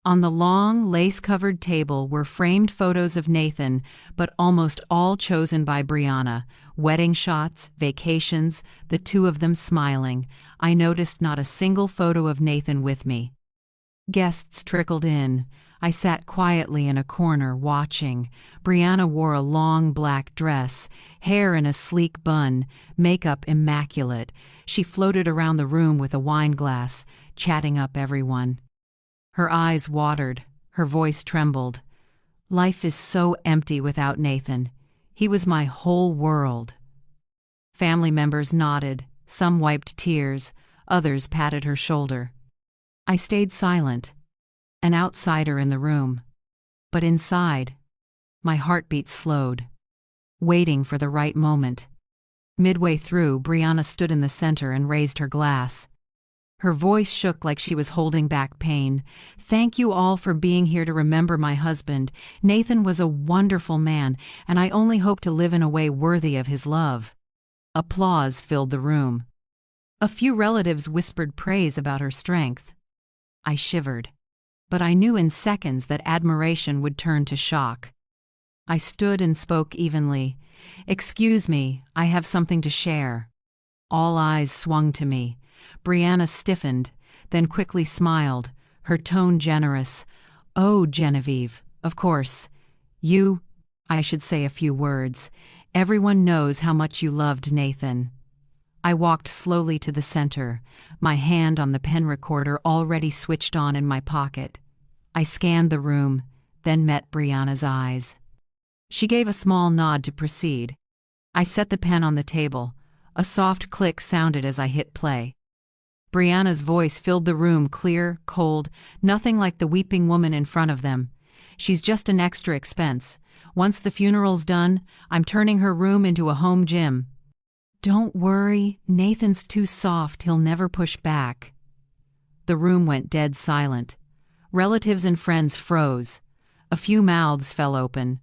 On the long, lace-covered table were framed photos of Nathan, but almost all chosen by Briana. Wedding shots, vacations, the two of them smiling. I noticed not a single photo of Nathan with me. Guests trickled in. I sat quietly in a corner, watching. Briana wore a long black dress, hair in a sleek bun, makeup immaculate. She floated around the room with a wine glass, chatting up everyone. Her eyes watered, her voice trembled. Life is so empty without Nathan. He was my whole world. Family members nodded, some wiped tears, others patted her shoulder. I stayed silent, an outsider in the room. But inside, my heartbeat slowed, waiting for the right moment. Midway through, Briana stood in the center and raised her glass. Her voice shook like she was holding back pain. "Thank you all for being here to remember my husband. Nathan was a wonderful man, and I only hope to live in a way worthy of his love." Applause filled the room. A few relatives whispered praise about her strength. I shivered, but I knew in seconds that admiration would turn to shock. I stood and spoke evenly. "Excuse me, I have something to share." All eyes swung to me. Briana stiffened, then quickly smiled, her tone generous. "Oh, Genevieve, of course. I should say a few words. Everyone knows how much you loved Nathan." I walked slowly to the center, my hand on the pen recorder already switched on in my pocket. I scanned the room, then met Briana's eyes. She gave a small nod to proceed. I set the pen on the table. A soft click sounded as I hit play. Briana's voice filled the room, clear, cold, nothing like the weeping woman in front of them. "She's just an extra expense. Once the funeral's done, I'm turning her room into a home gym." "Don't worry, Nathan's too soft, he'll never push back." The room went dead silent. Relatives and friends froze. A few mouths fell open.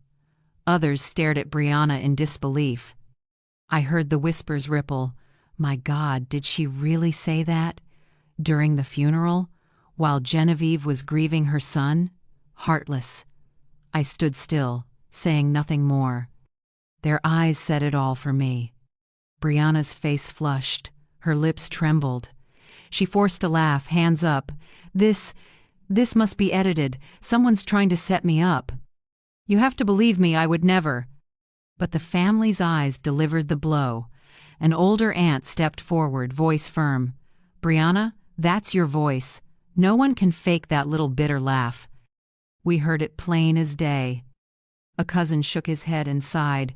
Others stared at Briana in disbelief. I heard the whispers ripple. My God, did she really say that? During the funeral? While Genevieve was grieving her son? Heartless. I stood still, saying nothing more. Their eyes said it all for me. Briana's face flushed. Her lips trembled. She forced a laugh, hands up. This must be edited. Someone's trying to set me up. You have to believe me, I would never. But the family's eyes delivered the blow. An older aunt stepped forward, voice firm. "Briana, that's your voice. No one can fake that little bitter laugh." We heard it plain as day. A cousin shook his head and sighed.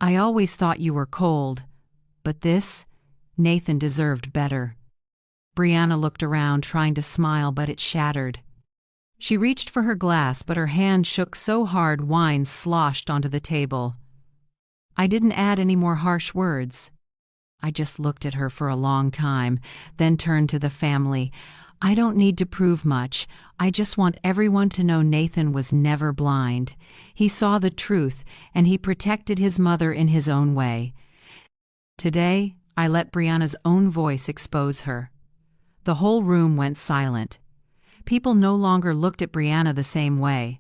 "I always thought you were cold. But this? Nathan deserved better." Briana looked around, trying to smile, but it shattered. She reached for her glass, but her hand shook so hard wine sloshed onto the table. I didn't add any more harsh words. I just looked at her for a long time, then turned to the family. "I don't need to prove much. I just want everyone to know Nathan was never blind. He saw the truth, and he protected his mother in his own way." Today, I let Briana's own voice expose her. The whole room went silent. People no longer looked at Briana the same way.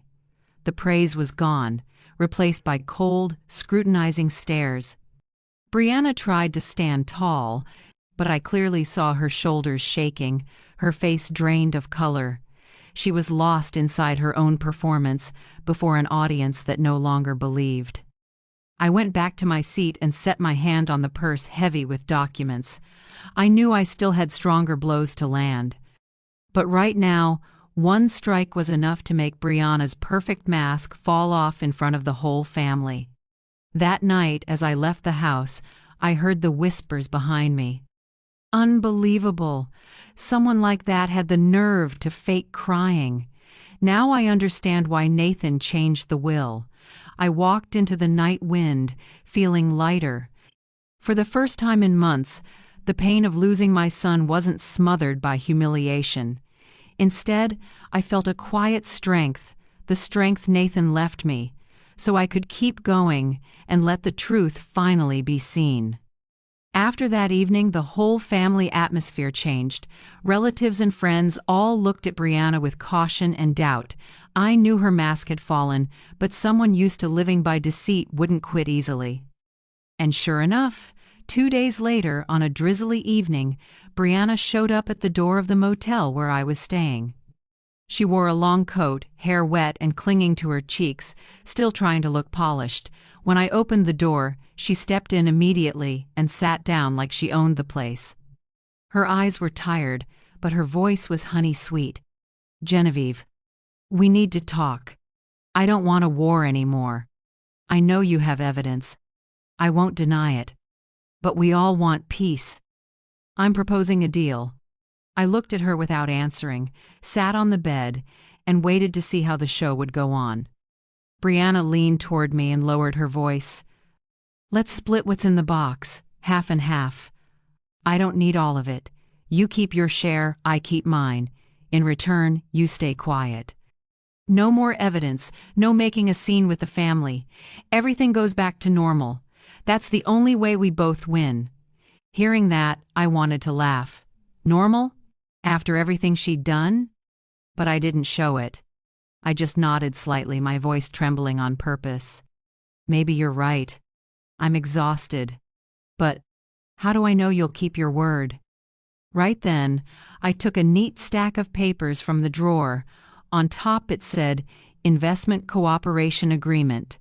The praise was gone, replaced by cold, scrutinizing stares. Briana tried to stand tall, but I clearly saw her shoulders shaking, her face drained of color. She was lost inside her own performance before an audience that no longer believed. I went back to my seat and set my hand on the purse heavy with documents. I knew I still had stronger blows to land. But right now, one strike was enough to make Briana's perfect mask fall off in front of the whole family. That night, as I left the house, I heard the whispers behind me. Unbelievable! Someone like that had the nerve to fake crying. Now I understand why Nathan changed the will. I walked into the night wind, feeling lighter. For the first time in months, the pain of losing my son wasn't smothered by humiliation. Instead, I felt a quiet strength, the strength Nathan left me, so I could keep going and let the truth finally be seen. After that evening, the whole family atmosphere changed. Relatives and friends all looked at Briana with caution and doubt. I knew her mask had fallen, but someone used to living by deceit wouldn't quit easily. And sure enough, 2 days later, on a drizzly evening, Briana showed up at the door of the motel where I was staying. She wore a long coat, hair wet and clinging to her cheeks, still trying to look polished. When I opened the door, she stepped in immediately and sat down like she owned the place. Her eyes were tired, but her voice was honey-sweet. "Genevieve, we need to talk. I don't want a war anymore. I know you have evidence. I won't deny it. But we all want peace. I'm proposing a deal." I looked at her without answering, sat on the bed, and waited to see how the show would go on. Briana leaned toward me and lowered her voice. "Let's split what's in the box, half and half. I don't need all of it. You keep your share, I keep mine. In return, you stay quiet. No more evidence, no making a scene with the family. Everything goes back to normal. That's the only way we both win." Hearing that, I wanted to laugh. Normal? After everything she'd done? But I didn't show it. I just nodded slightly, my voice trembling on purpose. "Maybe you're right. I'm exhausted. But how do I know you'll keep your word?" Right then, I took a neat stack of papers from the drawer. On top it said, "Investment Cooperation Agreement."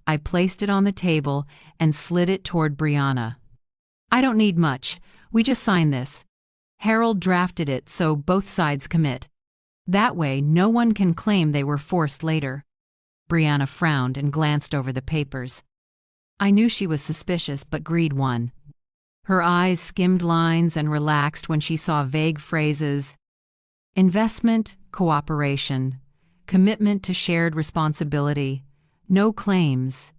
I placed it on the table and slid it toward Briana. "I don't need much. We just sign this. Harold drafted it so both sides commit. That way no one can claim they were forced later." Briana frowned and glanced over the papers. I knew she was suspicious, but greed won. Her eyes skimmed lines and relaxed when she saw vague phrases. Investment, cooperation, commitment to shared responsibility, no claims.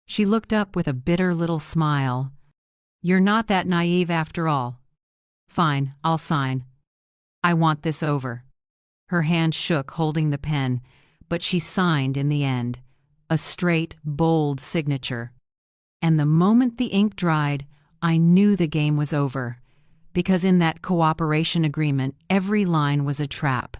She looked up with a bitter little smile. "You're not that naive after all. Fine, I'll sign. I want this over." Her hand shook, holding the pen, but she signed in the end. A straight, bold signature. And the moment the ink dried, I knew the game was over. Because in that cooperation agreement, every line was a trap.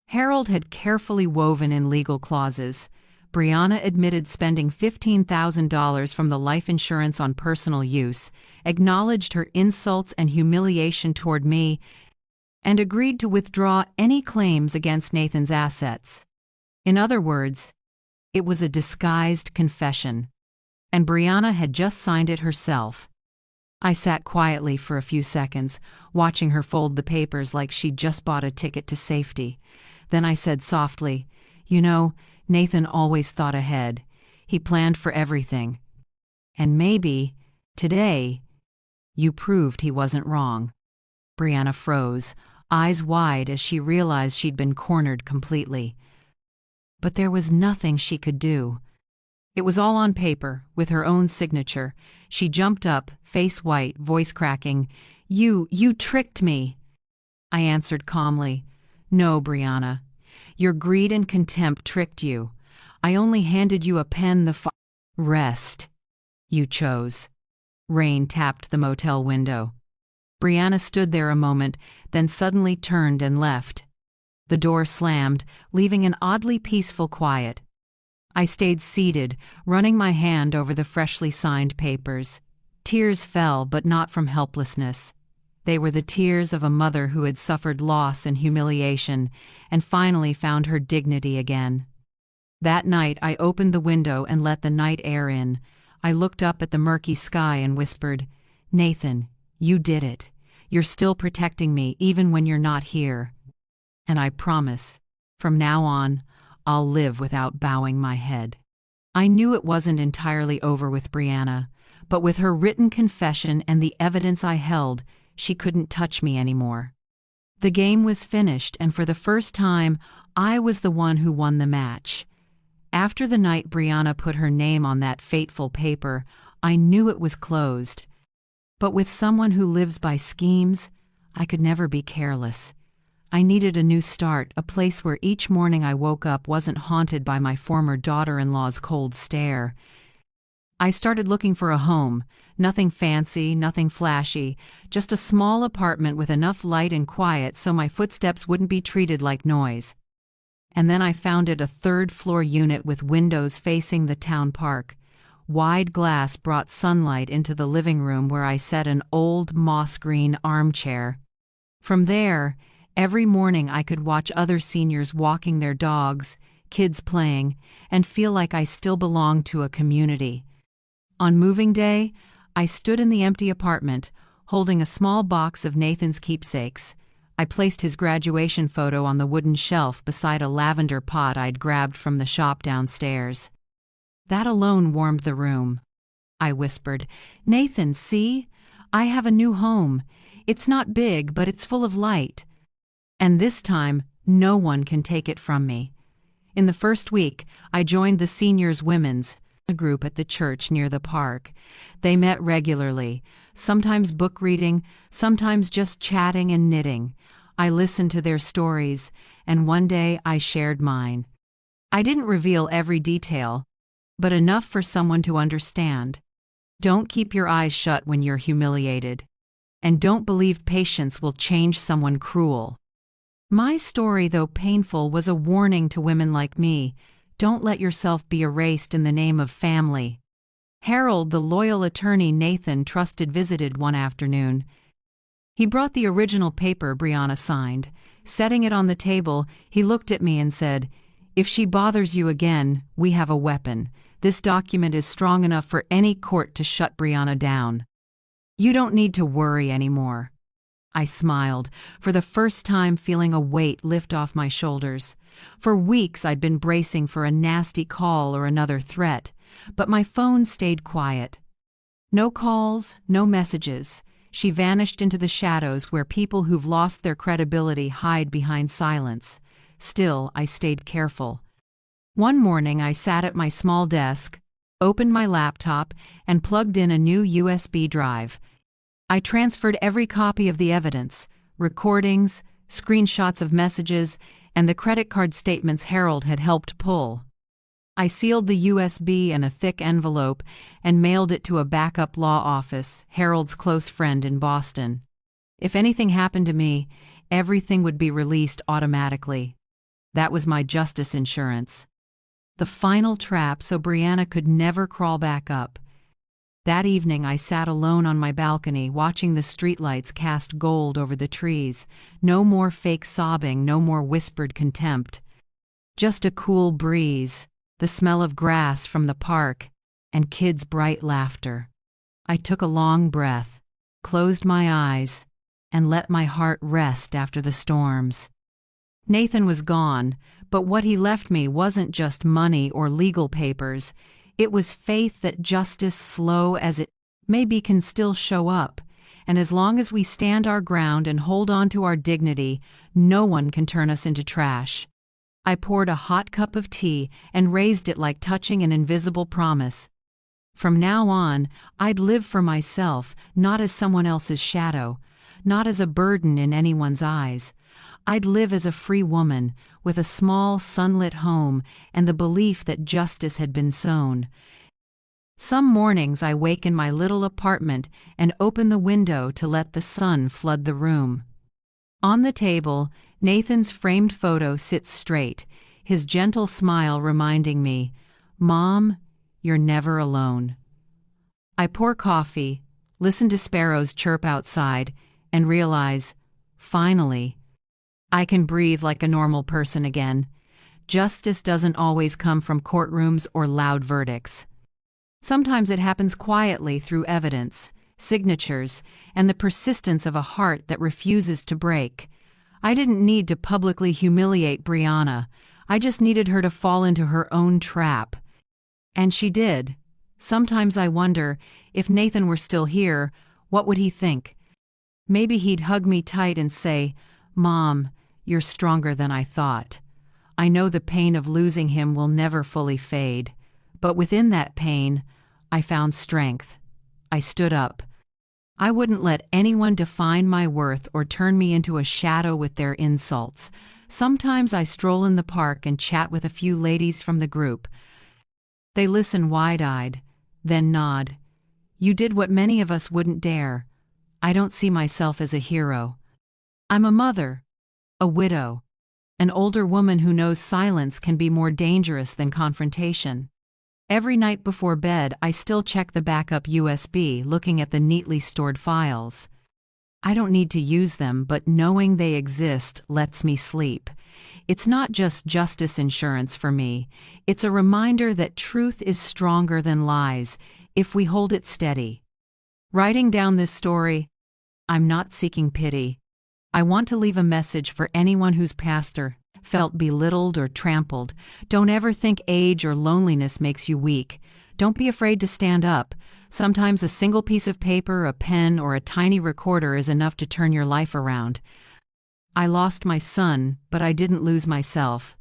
Harold had carefully woven in legal clauses. Briana admitted spending $15,000 from the life insurance on personal use, acknowledged her insults and humiliation toward me, and agreed to withdraw any claims against Nathan's assets. In other words, it was a disguised confession, and Briana had just signed it herself. I sat quietly for a few seconds, watching her fold the papers like she'd just bought a ticket to safety. Then I said softly, "You know, Nathan always thought ahead. He planned for everything. And maybe, today, you proved he wasn't wrong." Briana froze, eyes wide as she realized she'd been cornered completely. But there was nothing she could do. It was all on paper, with her own signature. She jumped up, face white, voice cracking. You tricked me." I answered calmly, "No, Briana. Your greed and contempt tricked you. I only handed you a pen rest. You chose." Rain tapped the motel window. Briana stood there a moment, then suddenly turned and left. The door slammed, leaving an oddly peaceful quiet. I stayed seated, running my hand over the freshly signed papers. Tears fell, but not from helplessness. They were the tears of a mother who had suffered loss and humiliation, and finally found her dignity again. That night I opened the window and let the night air in. I looked up at the murky sky and whispered, "Nathan, you did it. You're still protecting me even when you're not here. And I promise, from now on, I'll live without bowing my head." I knew it wasn't entirely over with Briana, but with her written confession and the evidence I held, she couldn't touch me anymore. The game was finished, and for the first time, I was the one who won the match. After the night Briana put her name on that fateful paper, I knew it was closed. But with someone who lives by schemes, I could never be careless. I needed a new start, a place where each morning I woke up wasn't haunted by my former daughter-in-law's cold stare. I started looking for a home. Nothing fancy, nothing flashy, just a small apartment with enough light and quiet so my footsteps wouldn't be treated like noise. And then I found it, a third-floor unit with windows facing the town park. Wide glass brought sunlight into the living room where I sat an old moss-green armchair. From there, every morning I could watch other seniors walking their dogs, kids playing, and feel like I still belonged to a community. On moving day, I stood in the empty apartment, holding a small box of Nathan's keepsakes. I placed his graduation photo on the wooden shelf beside a lavender pot I'd grabbed from the shop downstairs. That alone warmed the room. I whispered, "Nathan, see? I have a new home. It's not big, but it's full of light. And this time, no one can take it from me." In the first week, I joined the Seniors Women's group at the church near the park. They met regularly, sometimes book reading, sometimes just chatting and knitting. I listened to their stories, and one day I shared mine. I didn't reveal every detail, but enough for someone to understand. Don't keep your eyes shut when you're humiliated. And don't believe patience will change someone cruel. My story, though painful, was a warning to women like me. Don't let yourself be erased in the name of family. Harold, the loyal attorney Nathan trusted, visited one afternoon. He brought the original paper Briana signed. Setting it on the table, he looked at me and said, "If she bothers you again, we have a weapon. This document is strong enough for any court to shut Briana down. You don't need to worry anymore." I smiled, for the first time feeling a weight lift off my shoulders. For weeks I'd been bracing for a nasty call or another threat, but my phone stayed quiet. No calls, no messages. She vanished into the shadows where people who've lost their credibility hide behind silence. Still, I stayed careful. One morning I sat at my small desk, opened my laptop, and plugged in a new USB drive. I transferred every copy of the evidence, recordings, screenshots of messages, and the credit card statements Harold had helped pull. I sealed the USB in a thick envelope and mailed it to a backup law office, Harold's close friend in Boston. If anything happened to me, everything would be released automatically. That was my justice insurance. The final trap so Briana could never crawl back up. That evening I sat alone on my balcony watching the streetlights cast gold over the trees. No more fake sobbing, no more whispered contempt. Just a cool breeze, the smell of grass from the park, and kids' bright laughter. I took a long breath, closed my eyes, and let my heart rest after the storms. Nathan was gone, but what he left me wasn't just money or legal papers. It was faith that justice, slow as it may be, can still show up, and as long as we stand our ground and hold on to our dignity, no one can turn us into trash. I poured a hot cup of tea and raised it like touching an invisible promise. From now on, I'd live for myself, not as someone else's shadow, not as a burden in anyone's eyes. I'd live as a free woman, with a small, sunlit home and the belief that justice had been sown. Some mornings I wake in my little apartment and open the window to let the sun flood the room. On the table, Nathan's framed photo sits straight, his gentle smile reminding me, "Mom, you're never alone." I pour coffee, listen to sparrows chirp outside, and realize, finally, I can breathe like a normal person again. Justice doesn't always come from courtrooms or loud verdicts. Sometimes it happens quietly through evidence, signatures, and the persistence of a heart that refuses to break. I didn't need to publicly humiliate Briana. I just needed her to fall into her own trap. And she did. Sometimes I wonder, if Nathan were still here, what would he think? Maybe he'd hug me tight and say, "Mom, you're stronger than I thought." I know the pain of losing him will never fully fade, but within that pain, I found strength. I stood up. I wouldn't let anyone define my worth or turn me into a shadow with their insults. Sometimes I stroll in the park and chat with a few ladies from the group. They listen wide-eyed, then nod. You did what many of us wouldn't dare. I don't see myself as a hero. I'm a mother, a widow, an older woman who knows silence can be more dangerous than confrontation. Every night before bed, I still check the backup USB, looking at the neatly stored files. I don't need to use them, but knowing they exist lets me sleep. It's not just justice insurance for me. It's a reminder that truth is stronger than lies if we hold it steady. Writing down this story, I'm not seeking pity. I want to leave a message for anyone who's passed or felt belittled or trampled. Don't ever think age or loneliness makes you weak. Don't be afraid to stand up. Sometimes a single piece of paper, a pen, or a tiny recorder is enough to turn your life around. I lost my son, but I didn't lose myself.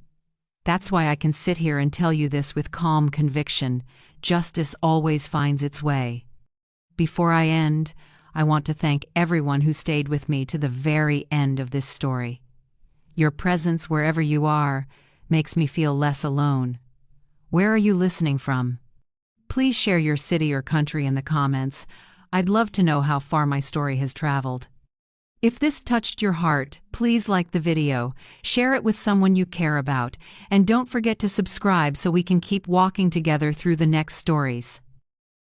That's why I can sit here and tell you this with calm conviction. Justice always finds its way. Before I end, I want to thank everyone who stayed with me to the very end of this story. Your presence wherever you are makes me feel less alone. Where are you listening from? Please share your city or country in the comments. I'd love to know how far my story has traveled. If this touched your heart, please like the video, share it with someone you care about, and don't forget to subscribe so we can keep walking together through the next stories.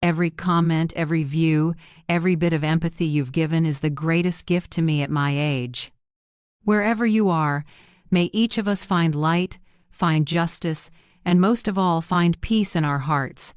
Every comment, every view, every bit of empathy you've given is the greatest gift to me at my age. Wherever you are, may each of us find light, find justice, and most of all, find peace in our hearts.